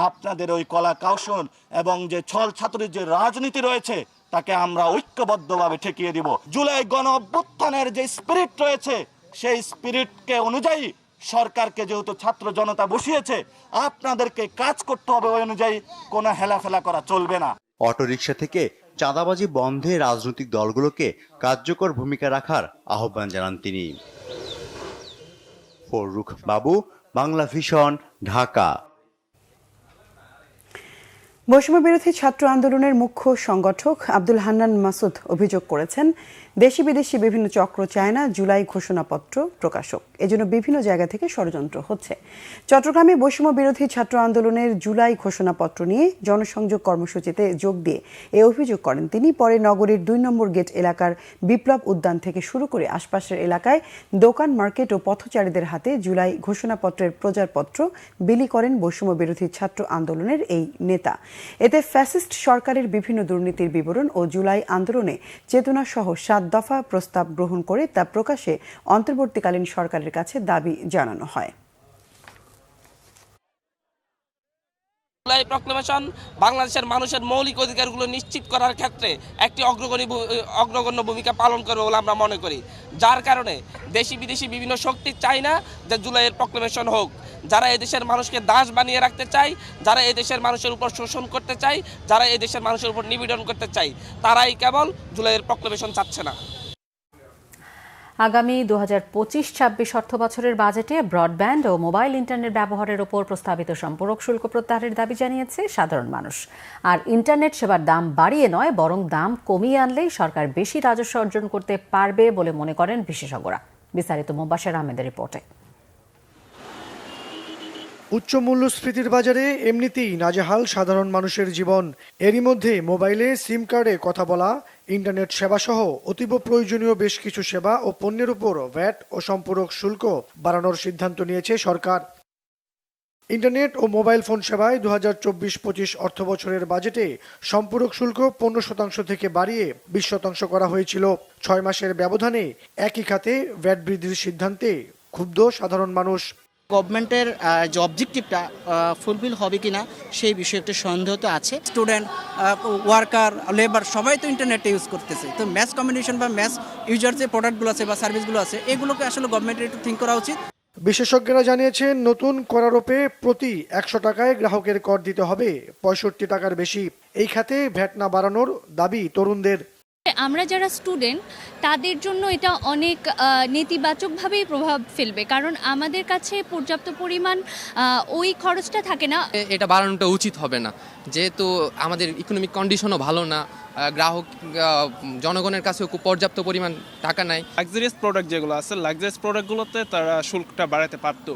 Speaker 16: আপনাদের ওই কলা কৌশল এবং যে ছল ছাত্রের যে রাজনীতি রয়েছে তাকে আমরা ঐক্যবদ্ধভাবে ঠেকিয়ে দিব। জুলাই গণ অভ্যুত্থানের যে স্পিরিট রয়েছে সেই স্পিরিটকে অনুযায়ী সরকারকে যেহেতু ছাত্র জনতা বসিয়েছে, আপনাদেরকে কাজ করতে হবে ওই অনুযায়ী, কোনো হেলাফেলা করা চলবে না।
Speaker 14: অটোরিকশা থেকে চাঁদাবাজি বন্ধে রাজনৈতিক দলগুলোকে কার্যকর ভূমিকা রাখার আহ্বান জানান তিনি। ফররুখ বাবু, বাংলা ভিশন, ঢাকা।
Speaker 2: বৈষম্য বিরোধী ছাত্র আন্দোলনের মুখ্য সংগঠক আব্দুল হান্নান মাসুদ অভিযোগ করেছেন, দেশি বিদেশি বিভিন্ন চক্র চায় না জুলাই ঘোষণাপত্র প্রকাশক, এজন্য বিভিন্ন জায়গা থেকে ষড়যন্ত্র হচ্ছে। চট্টগ্রামে বৈষম্য বিরোধী ছাত্র আন্দোলনের জুলাই ঘোষণাপত্র নিয়ে জনসংযোগ কর্মসূচিতে যোগ দিয়ে এ অভিযোগ করেন তিনি। পরে নগরীর ২ নম্বর গেট এলাকার বিপ্লব উদ্যান থেকে শুরু করে আশপাশের এলাকায় দোকান, মার্কেট ও পথচারীদের হাতে জুলাই ঘোষণাপত্রের প্রচারপত্র বিলি করেন বৈষম্য বিরোধী ছাত্র আন্দোলনের এই নেতা। এতে ফ্যাসিস্ট সরকারের বিভিন্ন দুর্নীতির বিবরণ ও জুলাই আন্দোলনে চেতনা সহ ৭ দফা প্রস্তাব গ্রহণ করে তা প্রকাশে অন্তর্বর্তীকালীন সরকারের কাছে দাবি জানানো হয়।
Speaker 17: জুলাই প্রক্লেমেশন বাংলাদেশের মানুষের মৌলিক অধিকারগুলো নিশ্চিত করার ক্ষেত্রে একটি অগ্রগণ্য ভূমিকা পালন করবে বলে আমরা মনে করি, যার কারণে দেশি বিদেশি বিভিন্ন শক্তি চায় না যে জুলাইয়ের প্রক্লেমেশন হোক। যারা এদেশের মানুষকে দাস বানিয়ে রাখতে চায়, যারা এদেশের মানুষের উপর শোষণ করতে চায়, যারা এদেশের মানুষের উপর নিপীড়ন করতে চায়, তারাই কেবল জুলাইয়ের প্রক্লেমেশন চাচ্ছে না।
Speaker 1: আগামী 2025-26 অর্থবছরের বাজেটে ব্রডব্যান্ড ও মোবাইল ইন্টারনেট ব্যবহারের ওপর প্রস্তাবিত সম্পূরক শুল্ক প্রত্যাহারের দাবি জানিয়েছে সাধারণ মানুষ। আর ইন্টারনেট সেবার দাম বাড়িয়ে নয়, বরং দাম কমিয়ে আনলেই সরকার বেশি রাজস্ব অর্জন করতে পারবে বলে মনে করেন বিশেষজ্ঞরা। বিস্তারিত মোবাশ্বের আহমেদের রিপোর্টে।
Speaker 18: উচ্চ মূল্যস্ফীতির বাজারে এমনিতেই নাজেহাল সাধারণ মানুষের জীবন। এরই মধ্যে মোবাইলে সিম কার্ডে কথা বলা, ইন্টারনেট সেবা সহ অতীব প্রয়োজনীয় বেশ কিছু সেবা ও পণ্যের উপর ভ্যাট ও সম্পূরক শুল্ক বাড়ানোর সিদ্ধান্ত নিয়েছে সরকার। ইন্টারনেট ও মোবাইল ফোন সেবায় 2024-25 অর্থবছরের বাজেটে সম্পূরক শুল্ক 15% থেকে বাড়িয়ে 20% করা হয়েছিল। 6 মাসের ব্যবধানে একই খাতে ভ্যাট বৃদ্ধির সিদ্ধান্তে ক্ষুব্ধ সাধারণ মানুষ।
Speaker 19: গভর্নমেন্টের যে অবজেক্টিভটা ফুলফিল হবে কিনা সেই বিষয়ে একটা সন্দেহ তো আছে। স্টুডেন্ট, ওয়ার্কার, লেবার সবাই তো ইন্টারনেটে ইউজ করতেছে, তো ম্যাস কমিউনিকেশন বা ম্যাস ইউজার যে প্রোডাক্টগুলো আছে বা সার্ভিসগুলো আছে এগুলোকে আসলে গভর্নমেন্টের একটু থিঙ্ক করা উচিত।
Speaker 18: বিশেষজ্ঞরা জানিয়েছেন, নতুন করারোপে প্রতি 100 টাকায় গ্রাহকের কর দিতে হবে 65 টাকার বেশি। এই খাতে ভ্যাট না বাড়ানোর দাবি তরুণদের।
Speaker 20: আমরা যারা স্টুডেন্ট তাদের জন্য এটা অনেক নেতিবাচকভাবেই প্রভাব ফেলবে, কারণ আমাদের কাছে পর্যাপ্ত পরিমাণ ওই খরচটা থাকে না।
Speaker 21: এটা বাড়ানোটা উচিত হবে না, যেহেতু আমাদের ইকোনমিক কন্ডিশনও ভালো না, গ্রাহক জনগণের কাছেও খুব পর্যাপ্ত পরিমাণ টাকা নাই।
Speaker 22: লাক্সারিয়াস প্রোডাক্ট যেগুলো আছে, লাক্সারিয়াস প্রোডাক্টগুলোতে তারা শুল্কটা বাড়াতে পারতো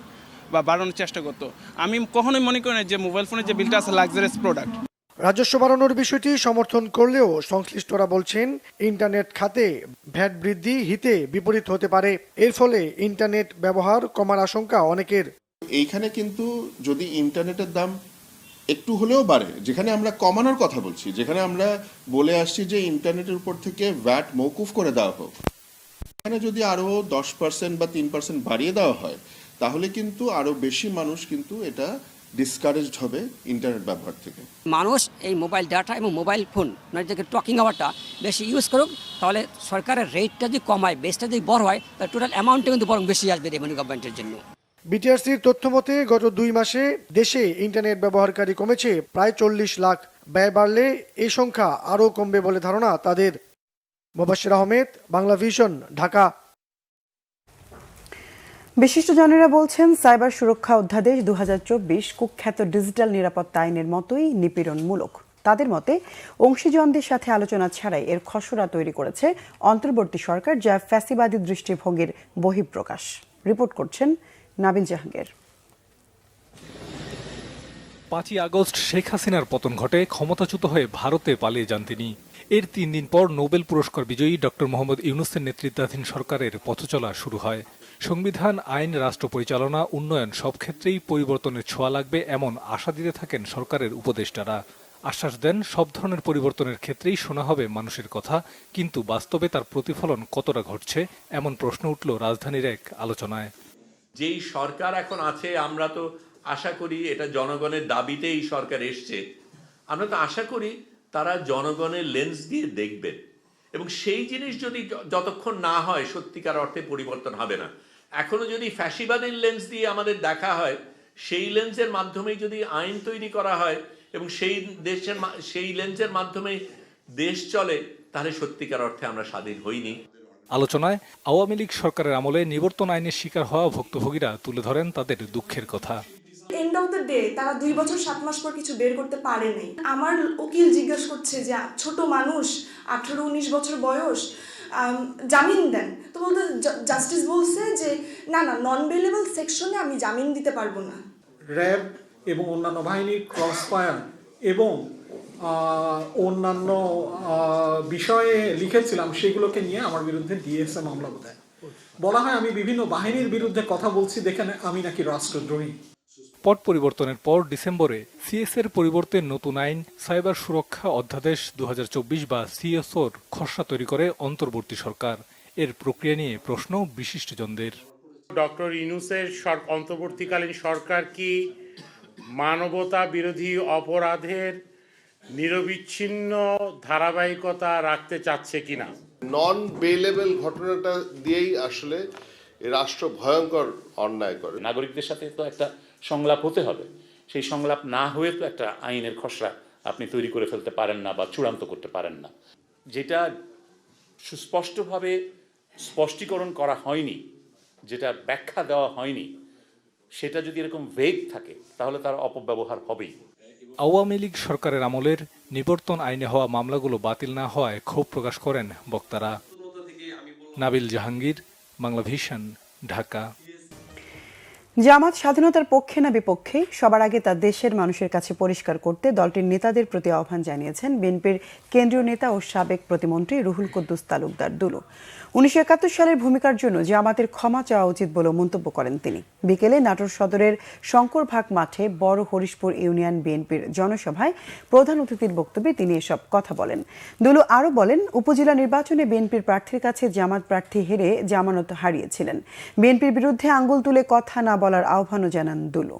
Speaker 22: বা বাড়ানোর চেষ্টা করতো। আমি কখনোই মনে করি না যে মোবাইল ফোনের যে বিলটা আছে লাক্সারিয়াস প্রোডাক্ট।
Speaker 18: রাজস্ব বাড়ানোর বিষয়টি সমর্থন করলেও সংশ্লিষ্টরা বলছেন, ইন্টারনেট খাতে ভ্যাট বৃদ্ধি হিতে বিপরীত হতে পারে। এর ফলে ইন্টারনেট ব্যবহার কমার আশঙ্কা অনেকের।
Speaker 23: এইখানে কিন্তু যদি ইন্টারনেটের দাম একটু হলেও বাড়ে, যেখানে আমরা কমানোর কথা বলছি, যেখানে আমরা বলে আসছি যে ইন্টারনেটের উপর থেকে ভ্যাট মওকুফ করে দেওয়া হোক, এখানে যদি আরও 10% বা 3% বাড়িয়ে দেওয়া হয়, তাহলে কিন্তু আরও বেশি মানুষ কিন্তু এটা ডিসকারেজড হবে ইন্টারনেট ব্যবহার থেকে।
Speaker 24: মানুষ এই মোবাইল ডাটা এবং মোবাইল ফোন যে টকিং আওয়ারটা বেশি ইউজ করুক, তাহলে সরকারের রেটটা যদি কমায়, বেসটা যদি বড় হয়, তাহলে টোটাল অ্যামাউন্টটা কিন্তু বরং বেশি আসবে রেভিনিউ গভর্নমেন্টের জন্য।
Speaker 18: বিটিআরসির তথ্য মতে গত 2 মাসে দেশে ইন্টারনেট ব্যবহারকারী কমেছে প্রায় 40 লাখ। ব্যয় বাড়লে এই সংখ্যা আরও কমবে বলে ধারণা তাদের। মোবাশ্বের আহমেদ, বাংলা ভিশন, ঢাকা।
Speaker 2: বিশিষ্টজনেরা বলছেন, সাইবার সুরক্ষা অধ্যাদেশ 2024 কুখ্যাত ডিজিটাল নিরাপত্তা আইনের মতোই নিপীড়নমূলক। তাদের মতে, অংশীজনদের সাথে আলোচনা ছাড়াই এর খসড়া তৈরি করেছে অন্তর্বর্তী সরকার, যা ফ্যাসিবাদী দৃষ্টিভঙ্গির বহিঃপ্রকাশ। রিপোর্ট করছেন নাবিল জাহাঙ্গীর।
Speaker 3: 5ই আগস্ট শেখ হাসিনার পতন ঘটে, ক্ষমতাচ্যুত হয়ে ভারতে পালিয়ে যান তিনি। এর 3 দিন পর নোবেল পুরস্কার বিজয়ী ডক্টর মোহাম্মদ ইউনূসের নেতৃত্বাধীন সরকারের পথচলা শুরু হয়। সংবিধান, আইন, রাষ্ট্র পরিচালনা, উন্নয়ন সব ক্ষেত্রেই পরিবর্তনের ছোঁয়া লাগবে এমন আশা দিতে থাকেন সরকারের উপদেষ্টারা। আশ্বাস দেন সব ধরনের পরিবর্তনের ক্ষেত্রেই শোনা হবে মানুষের কথা, কিন্তু বাস্তবে তার প্রতিফলন কতটা ঘটছে এমন প্রশ্ন উঠল রাজধানীর এক আলোচনায়।
Speaker 4: যেই সরকার এখন আছে, আমরা তো আশা করি এটা জনগণের দাবিতে এই সরকার এসছে, আমরা তো আশা করি তারা জনগণের লেন্স দিয়ে দেখবেন, এবং সেই জিনিস যদি যতক্ষণ না হয় সত্যিকার অর্থে পরিবর্তন হবে না। এখনো যদি ফ্যাসিবাদের লেন্স দিয়ে আমাদের দেখা হয়, সেই লেন্সের মাধ্যমেই যদি আইন তৈরি করা হয় এবং সেই লেন্সের মাধ্যমে দেশ চলে, তাহলে সত্যিকার অর্থে আমরা স্বাধীন হইনি।
Speaker 3: আলোচনায় আওয়ামী লীগ সরকারের আমলে নিবর্তন আইনের শিকার হওয়া ভুক্তভোগীরা তুলে ধরেন তাদের দুঃখের কথা।
Speaker 6: এন্ড অফ দ্য ডে তারা 2 বছর 7 মাস পর কিছু বের করতে পারেনি। আমার উকিল জিজ্ঞেস করছে যে ছোট মানুষ 18-19 বছর বয়স, জামিন দেন। তো বলতে জাস্টিস বলছে যে না নন বেলেবল সেকশনে আমি জামিন দিতে পারবো না।
Speaker 7: র্যাব এবং অন্যান্য বাহিনীর ক্রস ফায়ার এবং অন্যান্য বিষয়ে লিখেছিলাম, সেগুলোকে নিয়ে আমার বিরুদ্ধে ডিএসএ মামলা দেয়। বলা হয় আমি বিভিন্ন বাহিনীর বিরুদ্ধে কথা বলছি, দেখে আমি নাকি রাষ্ট্রদ্রোহী।
Speaker 3: পট পরিবর্তনের পর ডিসেম্বরে সিএসের পরিবর্তে নতুন আইন সাইবার সুরক্ষা অধ্যাদেশ 2024 বা সিএসওর খসড়া তৈরি করে অন্তর্বর্তী সরকার। এর প্রক্রিয়া নিয়ে প্রশ্ন বিশিষ্টজনদের।
Speaker 25: ডক্টর ইউনূসের অন্তর্বর্তীকালীন সরকার কি মানবতা বিরোধী অপরাধের নিরবিচ্ছিন্ন ধারাবাহিকতা রাখতে চাচ্ছে কিনা?
Speaker 23: নন বেলেবল ঘটনাটা দিয়েই আসলে রাষ্ট্র ভয়ঙ্কর অন্যায় করে।
Speaker 26: নাগরিকদের সাথে তো একটা সংলাপ হতে হবে, সেই সংলাপ না হয়ে তো একটা আইনের খসড়া আপনি তৈরি করে ফেলতে পারেন না বা চূড়ান্ত করতে পারেন না। যেটা সুস্পষ্টভাবে স্পষ্টীকরণ করা হয়নি, যেটা ব্যাখ্যা দেওয়া হয়নি, সেটা যদি এরকম ভেগ থাকে তাহলে তার অপব্যবহার হবেই।
Speaker 3: আওয়ামী লীগ সরকারের আমলের নিবর্তন আইনে হওয়া মামলাগুলো বাতিল না হওয়ায় ক্ষোভ প্রকাশ করেন বক্তারা। নাবিল জাহাঙ্গীর, বাংলা ভিশন, ঢাকা।
Speaker 2: জামাত স্বাধীনতার পক্ষে না বিপক্ষে সবার আগে তা দেশের মানুষের কাছে পরিষ্কার করতে দলটির নেতাদের প্রতি আহ্বান জানিয়েছেন বিএনপির কেন্দ্রীয় নেতা ও সাবেক প্রতিমন্ত্রী রুহুল কুদ্দুস তালুকদার দুলু। 1971 সালের ভূমিকার জন্য জামাতের ক্ষমা চাওয়া উচিত বলে মন্তব্য করেন তিনি। বিকেলে নাটোর সদরের শঙ্করভাগ মাঠে বড় হরিশপুর ইউনিয়ন বিএনপির জনসভায় প্রধান অতিথির বক্তব্যে তিনি এসব কথা বলেন। দুলু আরও বলেন, উপজেলা নির্বাচনে বিএনপির প্রার্থীর কাছে জামাত প্রার্থী হেরে জামানত হারিয়েছিলেন। বিএনপির বিরুদ্ধে আঙ্গুল তুলে কথা না বলার আহ্বানও জানান দুলু।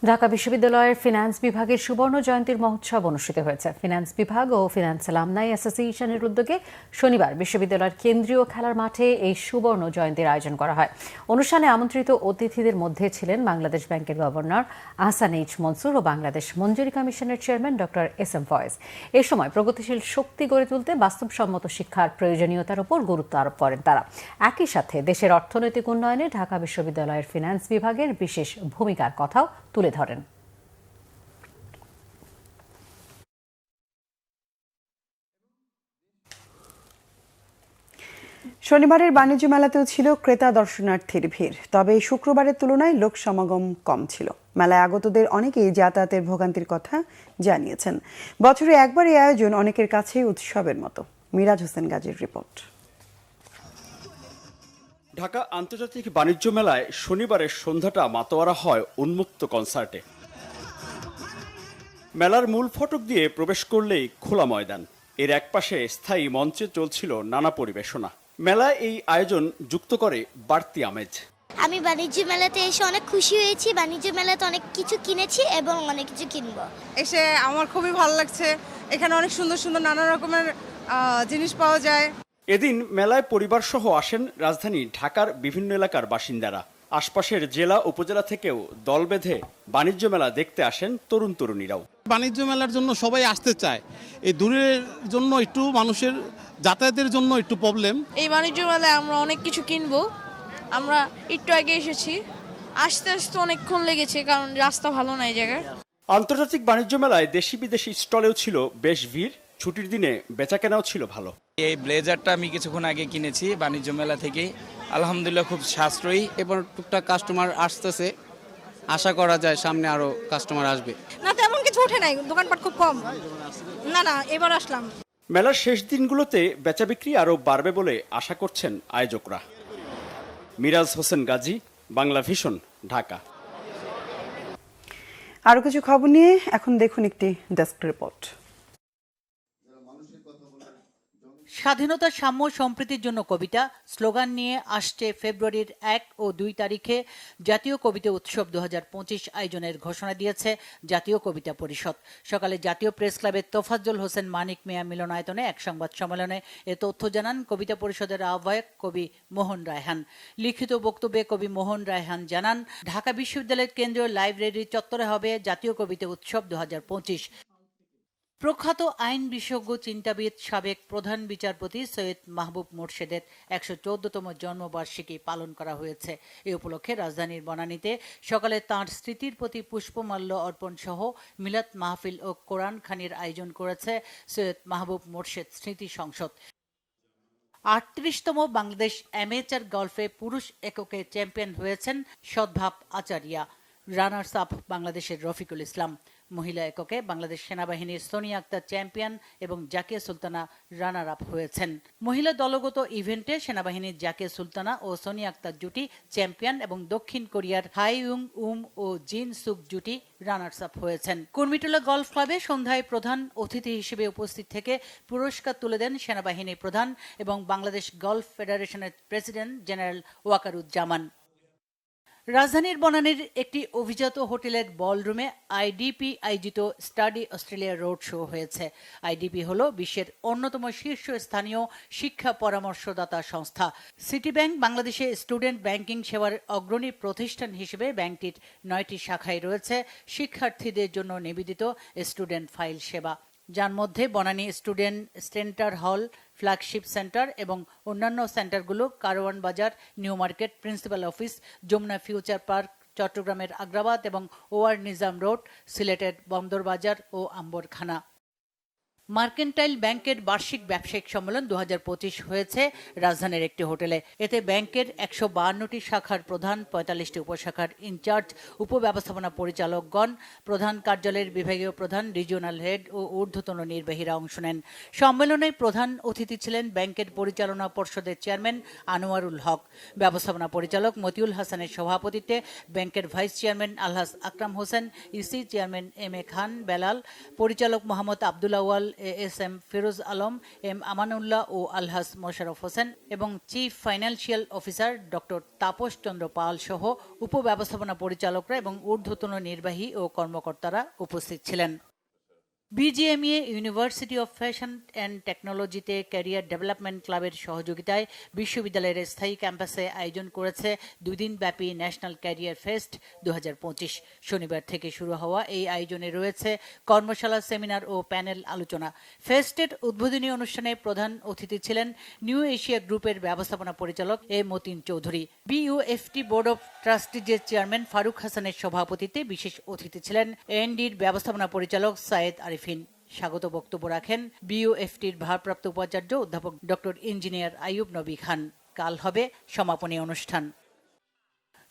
Speaker 1: ঢাকা বিশ্ববিদ্যালয়ের ফিন্যান্স বিভাগের সুবর্ণ জয়ন্তীর মহোৎসব অনুষ্ঠিত হয়েছে। ফিন্যান্স বিভাগ ও ফিন্যান্স অ্যালামনাই অ্যাসোসিয়েশনের উদ্যোগে শনিবার বিশ্ববিদ্যালয়ের কেন্দ্রীয় খেলার মাঠে এই সুবর্ণ জয়ন্তীর আয়োজন করা হয়। অনুষ্ঠানে আমন্ত্রিত অতিথিদের মধ্যে ছিলেন বাংলাদেশ ব্যাংকের গভর্নর আহসান এইচ মনসুর ও বাংলাদেশ মঞ্জুরি কমিশনের চেয়ারম্যান ডক্টর এস.এম. ফয়েজ। এ সময় প্রগতিশীল শক্তি গড়ে তুলতে বাস্তবসম্মত শিক্ষার প্রয়োজনীয়তার উপর গুরুত্ব আরোপ করেন তারা। একই সাথে দেশের অর্থনৈতিক উন্নয়নে ঢাকা বিশ্ববিদ্যালয়ের ফিন্যান্স বিভাগের বিশেষ ভূমিকার কথাও তুলে ধরেন।
Speaker 2: শনিবারের বাণিজ্য মেলাতেও ছিল ক্রেতা দর্শনার্থীর ভিড়, তবে শুক্রবারের তুলনায় লোক সমাগম কম ছিল। মেলায় আগতদের অনেকেই যাতায়াতের ভোগান্তির কথা জানিয়েছেন। বছরে একবার এই আয়োজন অনেকের কাছেই উৎসবের মতো। মিরাজ হোসেন গাজীর রিপোর্ট।
Speaker 27: ঢাকা আন্তর্জাতিক বাণিজ্য মেলায় শনিবারের সন্ধ্যাটা মাতোয়ারা হয় উন্মুক্ত কনসার্টে। মেলার মূল ফটক দিয়ে প্রবেশ করলেই খোলা ময়দান, এর একপাশে স্থায়ী মঞ্চে চলছিল নানা পরিবেশনা। মেলায় এই আয়োজন যুক্ত করে বাড়তি আমেজ।
Speaker 28: আমি বাণিজ্য মেলাতে এসে অনেক খুশি হয়েছি। বাণিজ্য মেলাতে অনেক কিছু কিনেছি এবং অনেক কিছু কিনবো।
Speaker 29: এসে আমার খুবই ভালো লাগছে। এখানে অনেক সুন্দর সুন্দর নানা রকমের জিনিস পাওয়া যায়।
Speaker 27: এদিন মেলায় পরিবার সহ আসেন রাজধানী ঢাকার বিভিন্ন এলাকার বাসিন্দারা। আশপাশের জেলা উপজেলা থেকেও দল বেঁধে বাণিজ্য মেলা দেখতে আসেন তরুণ তরুণীরাও।
Speaker 30: বাণিজ্য মেলার জন্য সবাই আসতে চায়। এই দূরের জন্য একটু মানুষের যাতায়াতের জন্য একটু প্রবলেম।
Speaker 29: এই বাণিজ্য মেলায় আমরা অনেক কিছু কিনবো। আমরা একটু আগে এসেছি, আসতে আসতে অনেকক্ষণ লেগেছে কারণ রাস্তা ভালো না এই জায়গায়।
Speaker 27: আন্তর্জাতিক বাণিজ্য মেলায় দেশি বিদেশি স্টলেও ছিল বেশ ভিড়। ছুটির দিনে বেচাকেনাও ছিল ভালো।
Speaker 5: এই ব্লেজারটা আমি কিছুক্ষণ আগে কিনেছি বাণিজ্য মেলা থেকে, আলহামদুলিল্লাহ খুব সাশ্রয়ী।
Speaker 19: এবার টুকটাক কাস্টমার আসতেছে, আশা করা যায় সামনে আরো কাস্টমার আসবে।
Speaker 29: না তেমন কিছু ওঠে নাই, দোকানপাট খুব কম। না এবার আসলাম।
Speaker 27: মেলার শেষ দিনগুলোতে বেচাবিক্রি আরও বাড়বে বলে আশা করছেন আয়োজকরা। মিরাজ হোসেন গাজী, বাংলা ভিশন, ঢাকা।
Speaker 2: আরো কিছু খবর নিয়ে এখন দেখুন একটি ডেস্ক রিপোর্ট।
Speaker 8: স্বাধীনতা, সাম্য, সম্প্রীতির জন্য কবিতা স্লোগান নিয়ে আসছে ফেব্রুয়ারির 1 ও 2 তারিখে জাতীয় কবিতা উৎসব 2025 আয়োজনের ঘোষণা দিয়েছে জাতীয় কবিতা পরিষদ। সকালে জাতীয় প্রেস ক্লাবের তোফাজ্জল হোসেন মানিক মিয়া মিলনায়তনে এক সংবাদ সম্মেলনে এ তথ্য জানান কবিতা পরিষদের আহ্বায়ক কবি মোহন রায়হান। লিখিত বক্তব্যে কবি মোহন রায়হান জানান, ঢাকা বিশ্ববিদ্যালয়ের কেন্দ্রীয় লাইব্রেরি চত্বরে হবে জাতীয় কবিতা উৎসব 2025। প্রখ্যাত আইন বিশেষজ্ঞ, চিন্তাবিদ, সাবেক প্রধান বিচারপতি সৈয়দ মাহবুব মোর্শেদের 114তম জন্মবার্ষিকী পালন করা হয়েছে। এ উপলক্ষে রাজধানীর বনানীতে সকালে তাঁর স্মৃতির প্রতি পুষ্পমাল্য অর্পণ সহ মিলাদ মাহফিল ও কোরআন খানির আয়োজন করেছে সৈয়দ মাহবুব মোর্শেদ স্মৃতি সংসদ। 38তম বাংলাদেশ অ্যামেচার গলফে পুরুষ এককে চ্যাম্পিয়ন হয়েছেন সদ্ভাব আচারিয়া। রানার্স আপ বাংলাদেশের রফিকুল ইসলাম। মহিলা এককে বাংলাদেশ সেনাবাহিনীর সোনিয়া আক্তার চ্যাম্পিয়ন এবং জাকিয়া সুলতানা রানার আপ হয়েছেন। মহিলা দলগত ইভেন্টে সেনাবাহিনীর জাকিয়া সুলতানা ও সোনিয়া আক্তার জুটি চ্যাম্পিয়ন এবং দক্ষিণ কোরিয়ার হাইউং ও জিন সুক জুটি রানার্স আপ হয়েছেন। কুর্মিটোলা গলফ ক্লাবে সন্ধ্যায় প্রধান অতিথি হিসেবে উপস্থিত থেকে পুরস্কার তুলে দেন সেনাবাহিনী প্রধান এবং বাংলাদেশ গলফ ফেডারেশনের প্রেসিডেন্ট জেনারেল ওয়াকারুজ্জামান। রাজধানীর বনানীর একটি অভিজাত হোটেলের বলরুমে আইডিপি আয়োজিত স্টাডি অস্ট্রেলিয়া রোড শো হয়েছে। আইডিপি হল বিশ্বের অন্যতম শীর্ষস্থানীয় শিক্ষা পরামর্শদাতা সংস্থা। সিটি ব্যাংক বাংলাদেশে স্টুডেন্ট ব্যাংকিং সেবার অগ্রণী প্রতিষ্ঠান হিসেবে ব্যাংকটির 9টি শাখায় রয়েছে শিক্ষার্থীদের জন্য নিবেদিত স্টুডেন্ট ফাইল সেবা, যার মধ্যে Banani student centre hall, flagship centre এবং অন্যান্য সেন্টারগুলো Karwan Bazar, new market, principal office, Jamuna future park, চট্টগ্রামের আগ্রাবাদ এবং ওয়ার নিজাম রোড, সিলেটের বন্দরবাজার ও আম্বরখানা। মার্কেন্টাইল ব্যাংকের বার্ষিক ব্যবসায়িক সম্মেলন 2025 হয়েছে রাজধানীর একটি হোটেলে। এতে ব্যাংকের 152টি শাখার প্রধান, 45টি উপশাখার ইনচার্জ, উপব্যবস্থাপনা পরিচালকগণ, প্রধান কার্যালয়ের বিভাগীয় প্রধান, রিজিওনাল হেড ও ঊর্ধ্বতন নির্বাহীরা অংশ নেন। সম্মেলনে প্রধান অতিথি ছিলেন ব্যাংকের পরিচালনা পর্ষদের চেয়ারম্যান আনোয়ারুল হক। ব্যবস্থাপনা পরিচালক মতিউল হাসানের সভাপতিত্বে ব্যাংকের vice chairman Alhaj Akram Hossain, EC chairman M A Khan Belal, পরিচালক মোহাম্মদ আব্দুল আওয়াল, এএসএম ফিরোজ আলম, এম আমানুল্লাহ ও আলহাজ মোশাররফ হোসেন এবং chief financial officer doctor Tapas Chandra Pal সহ উপব্যবস্থাপনা পরিচালকরা এবং ঊর্ধ্বতন নির্বাহী ও কর্মকর্তারা উপস্থিত ছিলেন। BGMEA university of fashion and টেকনোলজিতে ক্যারিয়ার ডেভেলপমেন্ট ক্লাবের সহযোগিতায় বিশ্ববিদ্যালয়ের স্থায়ী ক্যাম্পাসে আয়োজন করেছে 2 দিনব্যাপী ন্যাশনাল ক্যারিয়ার ফেস্ট 2025। শনিবার থেকে শুরু হওয়া এই আয়োজনে রয়েছে কর্মশালা, সেমিনার ও প্যানেল আলোচনা। ফেস্টের উদ্বোধনী অনুষ্ঠানে প্রধান অতিথি ছিলেন নিউ এশিয়া গ্রুপের ব্যবস্থাপনা পরিচালক A Matin Chowdhury. BUFT board of ট্রাস্টিজের চেয়ারম্যান ফারুক হাসানের সভাপতিত্বে বিশেষ অতিথি ছিলেন এএনডির ব্যবস্থাপনা পরিচালক সায়েদ আরিফিন। স্বাগত বক্তব্য রাখেন বিইউএফটির ভারপ্রাপ্ত উপাচার্য অধ্যাপক ডক্টর ইঞ্জিনিয়ার আইয়ুব নবী খান। কাল হবে সমাপনী অনুষ্ঠান।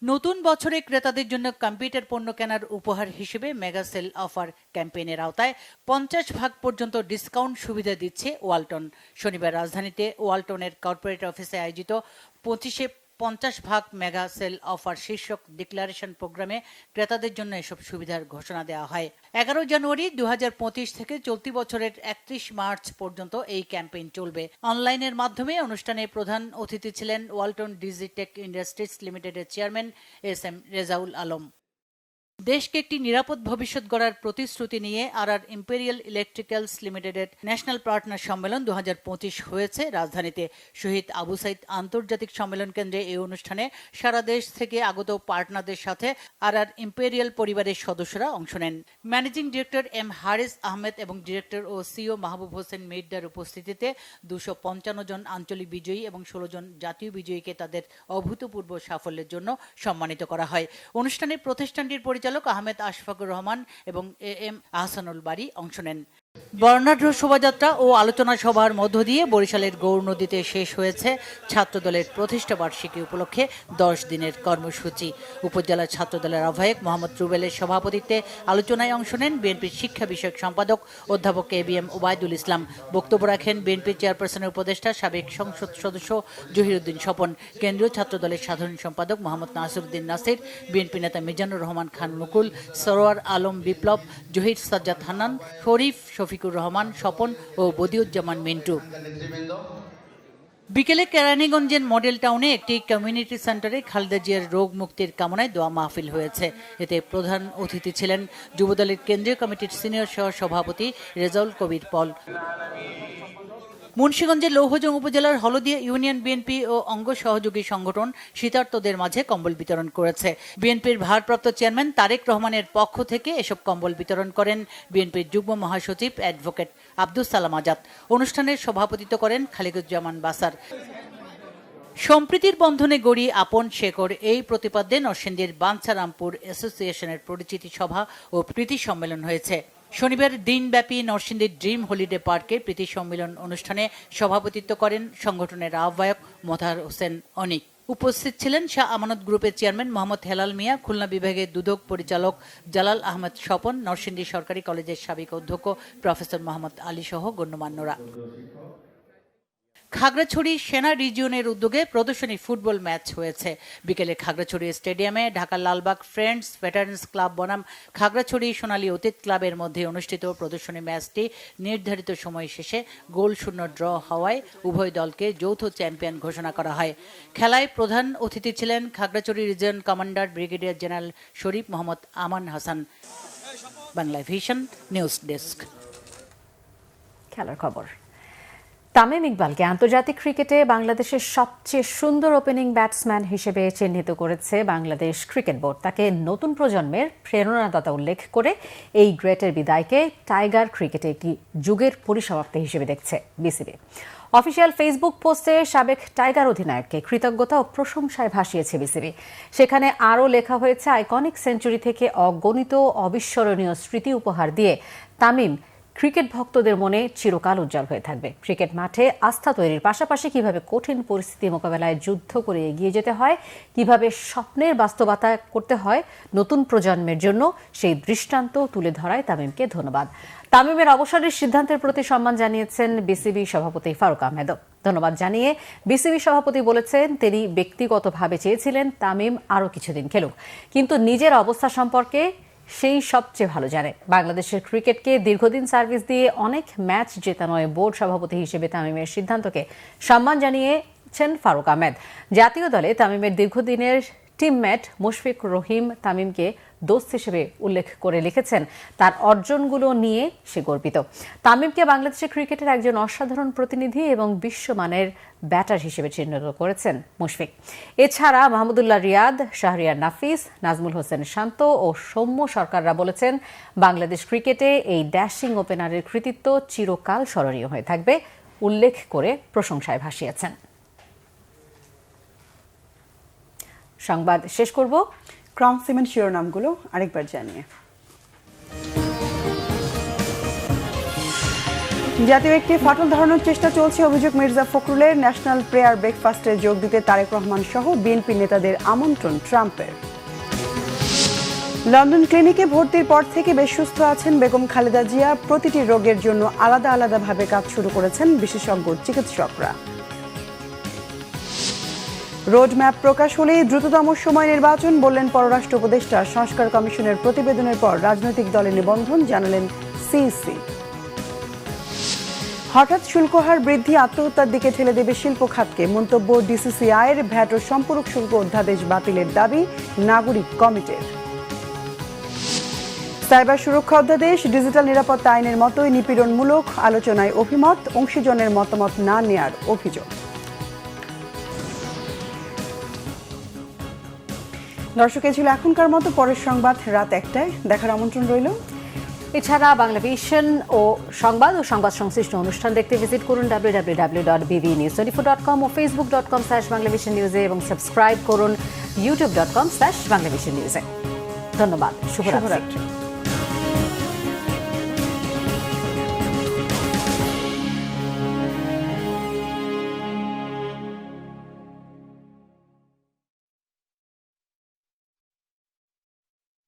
Speaker 8: নতুন বছরে ক্রেতাদের জন্য কম্পিউটার পণ্য কেনার উপহার হিসেবে মেগা সেল অফার ক্যাম্পেইনের আওতায় 50% পর্যন্ত ডিসকাউন্ট সুবিধা দিচ্ছে ওয়ালটন। শনিবার রাজধানীতে ওয়ালটনের কর্পোরেট অফিসে আয়োজিত 50% মেগা সেল অফার শীর্ষক ডিক্লারেশন প্রোগ্রামে ক্রেতাদের জন্য এসব সুবিধার ঘোষণা দেওয়া হয়। 11 জানুয়ারি 2025 থেকে চলতি বছরের 31 মার্চ পর্যন্ত এই ক্যাম্পেইন চলবে। অনলাইনের মাধ্যমে অনুষ্ঠানে প্রধান অতিথি ছিলেন ওয়ালটন ডিজিটেক ইন্ডাস্ট্রিজ লিমিটেডের চেয়ারম্যান এসএম রেজাউল আলম। দেশকে একটি নিরাপদ ভবিষ্যৎ গড়ার প্রতিশ্রুতি নিয়ে আরআর ইম্পেরিয়াল ইলেকট্রিক্যালস লিমিটেডের ন্যাশনাল পার্টনার সম্মেলন 2025 হয়েছে রাজধানীতে শহীদ আবু সাইদ আন্তর্জাতিক সম্মেলন কেন্দ্রে। এই অনুষ্ঠানে সারা দেশ থেকে আগত পার্টনারদের সাথে আরআর ইম্পেরিয়াল পরিবারের সদস্যরা অংশ নেন। ম্যানেজিং ডিরেক্টর এম হারিস আহমেদ এবং ডিরেক্টর ও সিও মাহবুব হোসেন মির্জার উপস্থিতিতে 255 জন আঞ্চলিক বিজয়ী এবং 16 জন জাতীয় বিজয়ীকে তাদের অভূতপূর্ব সাফল্যের জন্য সম্মানিত করা হয়। অনুষ্ঠানে প্রতিষ্ঠানটির পরিচালক আহমেদ আশফাকুর রহমান এবং এ এম আহসানুল বারী অংশ নেন। বর্ণাঢ্য শোভাযাত্রা ও আলোচনা সভার মধ্য দিয়ে বরিশালের গৌর নদীতে শেষ হয়েছে ছাত্রদলের প্রতিষ্ঠা বার্ষিকী উপলক্ষে 10 দিনের কর্মসূচি। উপজেলা ছাত্রদলের আহ্বায়ক মোহাম্মদ রুবেলের সভাপতিত্বে আলোচনায় অংশ নেন বিএনপির শিক্ষা বিষয়ক সম্পাদক অধ্যাপক এবিএম ওবায়দুল ইসলাম। বক্তব্য রাখেন বিএনপি চেয়ারপারসনের উপদেষ্টা সাবেক সংসদ সদস্য জহিরুদ্দিন স্বপন, কেন্দ্রীয় ছাত্রদলের সাধারণ সম্পাদক মোহাম্মদ নাসিরউদ্দিন নাসির, বিএনপি নেতা মিজানুর রহমান খান মুকুল, সরোয়ার আলম বিপ্লব, জহির সাজ্জাদ হান্নান, শরীফ, শফিকুর রহমান স্বপন ও বদিউজ্জামান মিন্টু। বিকেলে কেরানীগঞ্জের মডেল টাউনে একটি কমিউনিটি সেন্টারে খালেদা জিয়ার রোগ মুক্তির কামনায় দোয়া মাহফিল হয়েছে। এতে প্রধান অতিথি ছিলেন যুবদলের কেন্দ্রীয় কমিটির সিনিয়র সহ সভাপতি রেজাউল কবির পল। মুন্সিগঞ্জের লৌহজং উপজেলার হলদিয়া ইউনিয়ন বিএনপি ও অঙ্গ সহযোগী সংগঠন শীতার্তদের মাঝে কম্বল বিতরণ করেছে। বিএনপির ভারপ্রাপ্ত চেয়ারম্যান তারেক রহমানের পক্ষ থেকে এসব কম্বল বিতরণ করেন বিএনপির যুগ্ম মহাসচিব অ্যাডভোকেট আব্দুস সালাম আজাদ। অনুষ্ঠানের সভাপতিত্ব করেন খালিকুজ্জামান বাসার। সম্প্রীতির বন্ধনে গড়ি আপন শেকড়, এই প্রতিপাদ্যে নরসিংদীর বাঞ্ছারামপুর অ্যাসোসিয়েশনের পরিচিতি সভা ও প্রীতি সম্মেলন হয়েছে। শনিবার দিনব্যাপী নরসিংদীর ড্রিম হলিডে পার্কে প্রীতি সম্মেলন অনুষ্ঠানে সভাপতিত্ব করেন সংগঠনের আহ্বায়ক মোতাহার হোসেন অনিক। উপস্থিত ছিলেন শাহ আমানত গ্রুপের চেয়ারম্যান মোহাম্মদ হেলাল মিয়া, খুলনা বিভাগের দুদক পরিচালক জালাল আহমেদ স্বপন, নরসিংদী সরকারি কলেজের সাবেক অধ্যক্ষ প্রফেসর মোহাম্মদ আলী সহ গণ্যমান্যরা। খাগড়াছড়ি সেনা রিজিয়নের উদ্যোগে প্রদর্শনী ফুটবল ম্যাচ হয়েছে। বিকেলে খাগড়াছড়ি স্টেডিয়ামে Dhaka Lalbagh friends veterans club বনাম খাগড়াছড়ি সোনালী অতীত ক্লাবের মধ্যে অনুষ্ঠিত প্রদর্শনী ম্যাচটি নির্ধারিত সময় শেষে গোলশূন্য ড্র হওয়ায় উভয় দলকে যৌথ চ্যাম্পিয়ন ঘোষণা করা হয়। খেলায় প্রধান অতিথি ছিলেন Khagrachari region commander brigadier general Sharif Mohammad Aman Hasan. Bangla vision news desk.
Speaker 1: খেলার খবর। তামিম ইকবালকে আন্তর্জাতিক ক্রিকেটে বাংলাদেশের সবচেয়ে সুন্দর ওপেনিং ব্যাটসম্যান হিসেবে চিহ্নিত করেছে বাংলাদেশ ক্রিকেট বোর্ড। তাকে নতুন প্রজন্মের প্রেরণাদাতা উল্লেখ করে এই গ্রেটের বিদায়কে টাইগার ক্রিকেটে একটি যুগের পরিসমাপ্তি হিসেবে দেখছে বিসিবি। অফিসিয়াল ফেসবুক পোস্টে সাবেক টাইগার অধিনায়ককে কৃতজ্ঞতা ও প্রশংসায় ভাসিয়েছে বিসিবি। সেখানে আরও লেখা হয়েছে, আইকনিক সেঞ্চুরি থেকে অগণিত অবিস্মরণীয় স্মৃতি উপহার দিয়ে তামিম ক্রিকেট ভক্তদের মনে চিরকাল উজ্জ্বল হয়ে থাকবে। ক্রিকেট মাঠে আস্থা তৈরির পাশাপাশি কিভাবে কঠিন পরিস্থিতি মোকাবেলায় যুদ্ধ করে এগিয়ে যেতে হয়, কিভাবে স্বপ্নের বাস্তবতা করতে হয় নতুন প্রজন্মের জন্য, সেই দৃষ্টান্ত তুলে ধরায় তামিমকে ধন্যবাদ। তামিমের অবসরের সিদ্ধান্তের প্রতি সম্মান জানিয়েছেন বিসিবি সভাপতি ফারুক আহমেদও। ধন্যবাদ জানিয়ে বিসিবি সভাপতি বলেছেন, তিনি ব্যক্তিগতভাবে চেয়েছিলেন তামিম আরও কিছুদিন খেলুক, কিন্তু নিজের অবস্থা সম্পর্কে সেই সবচেয়ে ভালো জানে। বাংলাদেশের ক্রিকেটকে দীর্ঘদিন সার্ভিস দিয়ে অনেক ম্যাচ জেতানোয় বোর্ড সভাপতি হিসেবে তামিমের সিদ্ধান্তকে সম্মান জানিয়েছেন ফারুক আহমেদ। জাতীয় দলে তামিমের দীর্ঘদিনের টিমমেট মুশফিক রহিম তামিমকে দোস্ত হিসেবে উল্লেখ করে লিখেছেন, তার অর্জনগুলো নিয়ে সে গর্বিত। তামিমকে বাংলাদেশের ক্রিকেটের একজন অসাধারণ প্রতিনিধি এবং বিশ্বমানের ব্যাটার হিসেবে চিহ্নিত করেছেন মুশফিক। এছাড়া মাহমুদুল্লাহ রিয়াদ, শাহরিয়ার নাফিস, নাজমুল হোসেন শান্ত ও সৌম্য সরকাররা বলেছেন, বাংলাদেশ ক্রিকেটে এই ড্যাশিং ওপেনারের কৃতিত্ব চিরকাল স্মরণীয় হয়ে থাকবে, উল্লেখ করে প্রশংসায় ভাসিয়েছেন। সংবাদ শেষ করব
Speaker 2: ক্রাউন সিমেন্ট শিরোনামগুলো আরেকবার জানিয়ে। জাতীয় একটি ফাটল ধরানোর চেষ্টা চলছে, অভিযোগ মির্জা ফখরুলের। ন্যাশনাল প্রেয়ার ব্রেকফাস্টে যোগ দিতে তারেক রহমান সহ বিএনপি নেতাদের আমন্ত্রণ ট্রাম্পের। লন্ডন ক্লিনিকে ভর্তির পর থেকে বেশ সুস্থ আছেন বেগম খালেদা জিয়া। প্রতিটি রোগের জন্য আলাদা আলাদাভাবে কাজ শুরু করেছেন বিশেষজ্ঞ চিকিৎসকরা। রোডম্যাপ প্রকাশ হলেই দ্রুততম সময় নির্বাচন, বললেন পররাষ্ট্র উপদেষ্টা। সংস্কার কমিশনের প্রতিবেদনের পর রাজনৈতিক দলের নিবন্ধন জানালেন সিইসি। হঠাৎ শুল্ক হার বৃদ্ধি আত্মহত্যার দিকে ঠেলে দেবে শিল্প খাতকে, মন্তব্য ডিসিসিআইয়ের। ভ্যাট ও সম্পূরক শুল্ক অধ্যাদেশ বাতিলের দাবি নাগরিক কমিটির। সাইবার সুরক্ষা অধ্যাদেশ ডিজিটাল নিরাপত্তা আইনের মতোই নিপীড়নমূলক, আলোচনায় অভিমত, অংশীজনের মতামত না নেয়ার অভিযোগ। দর্শক, ছিল এখনকার মতো। পরের সংবাদ রাত 1টায় দেখার আমন্ত্রণ রইল।
Speaker 1: এছাড়া বাংলা ভিশন ও সংবাদ সংশ্লিষ্ট অনুষ্ঠান দেখতে ভিজিট করুন www.bbnews24.com ও facebook.com/banglavisionnews এবং সাবস্ক্রাইব করুন youtube.com/banglavisionnews। ধন্যবাদ। শুভরাত্রি।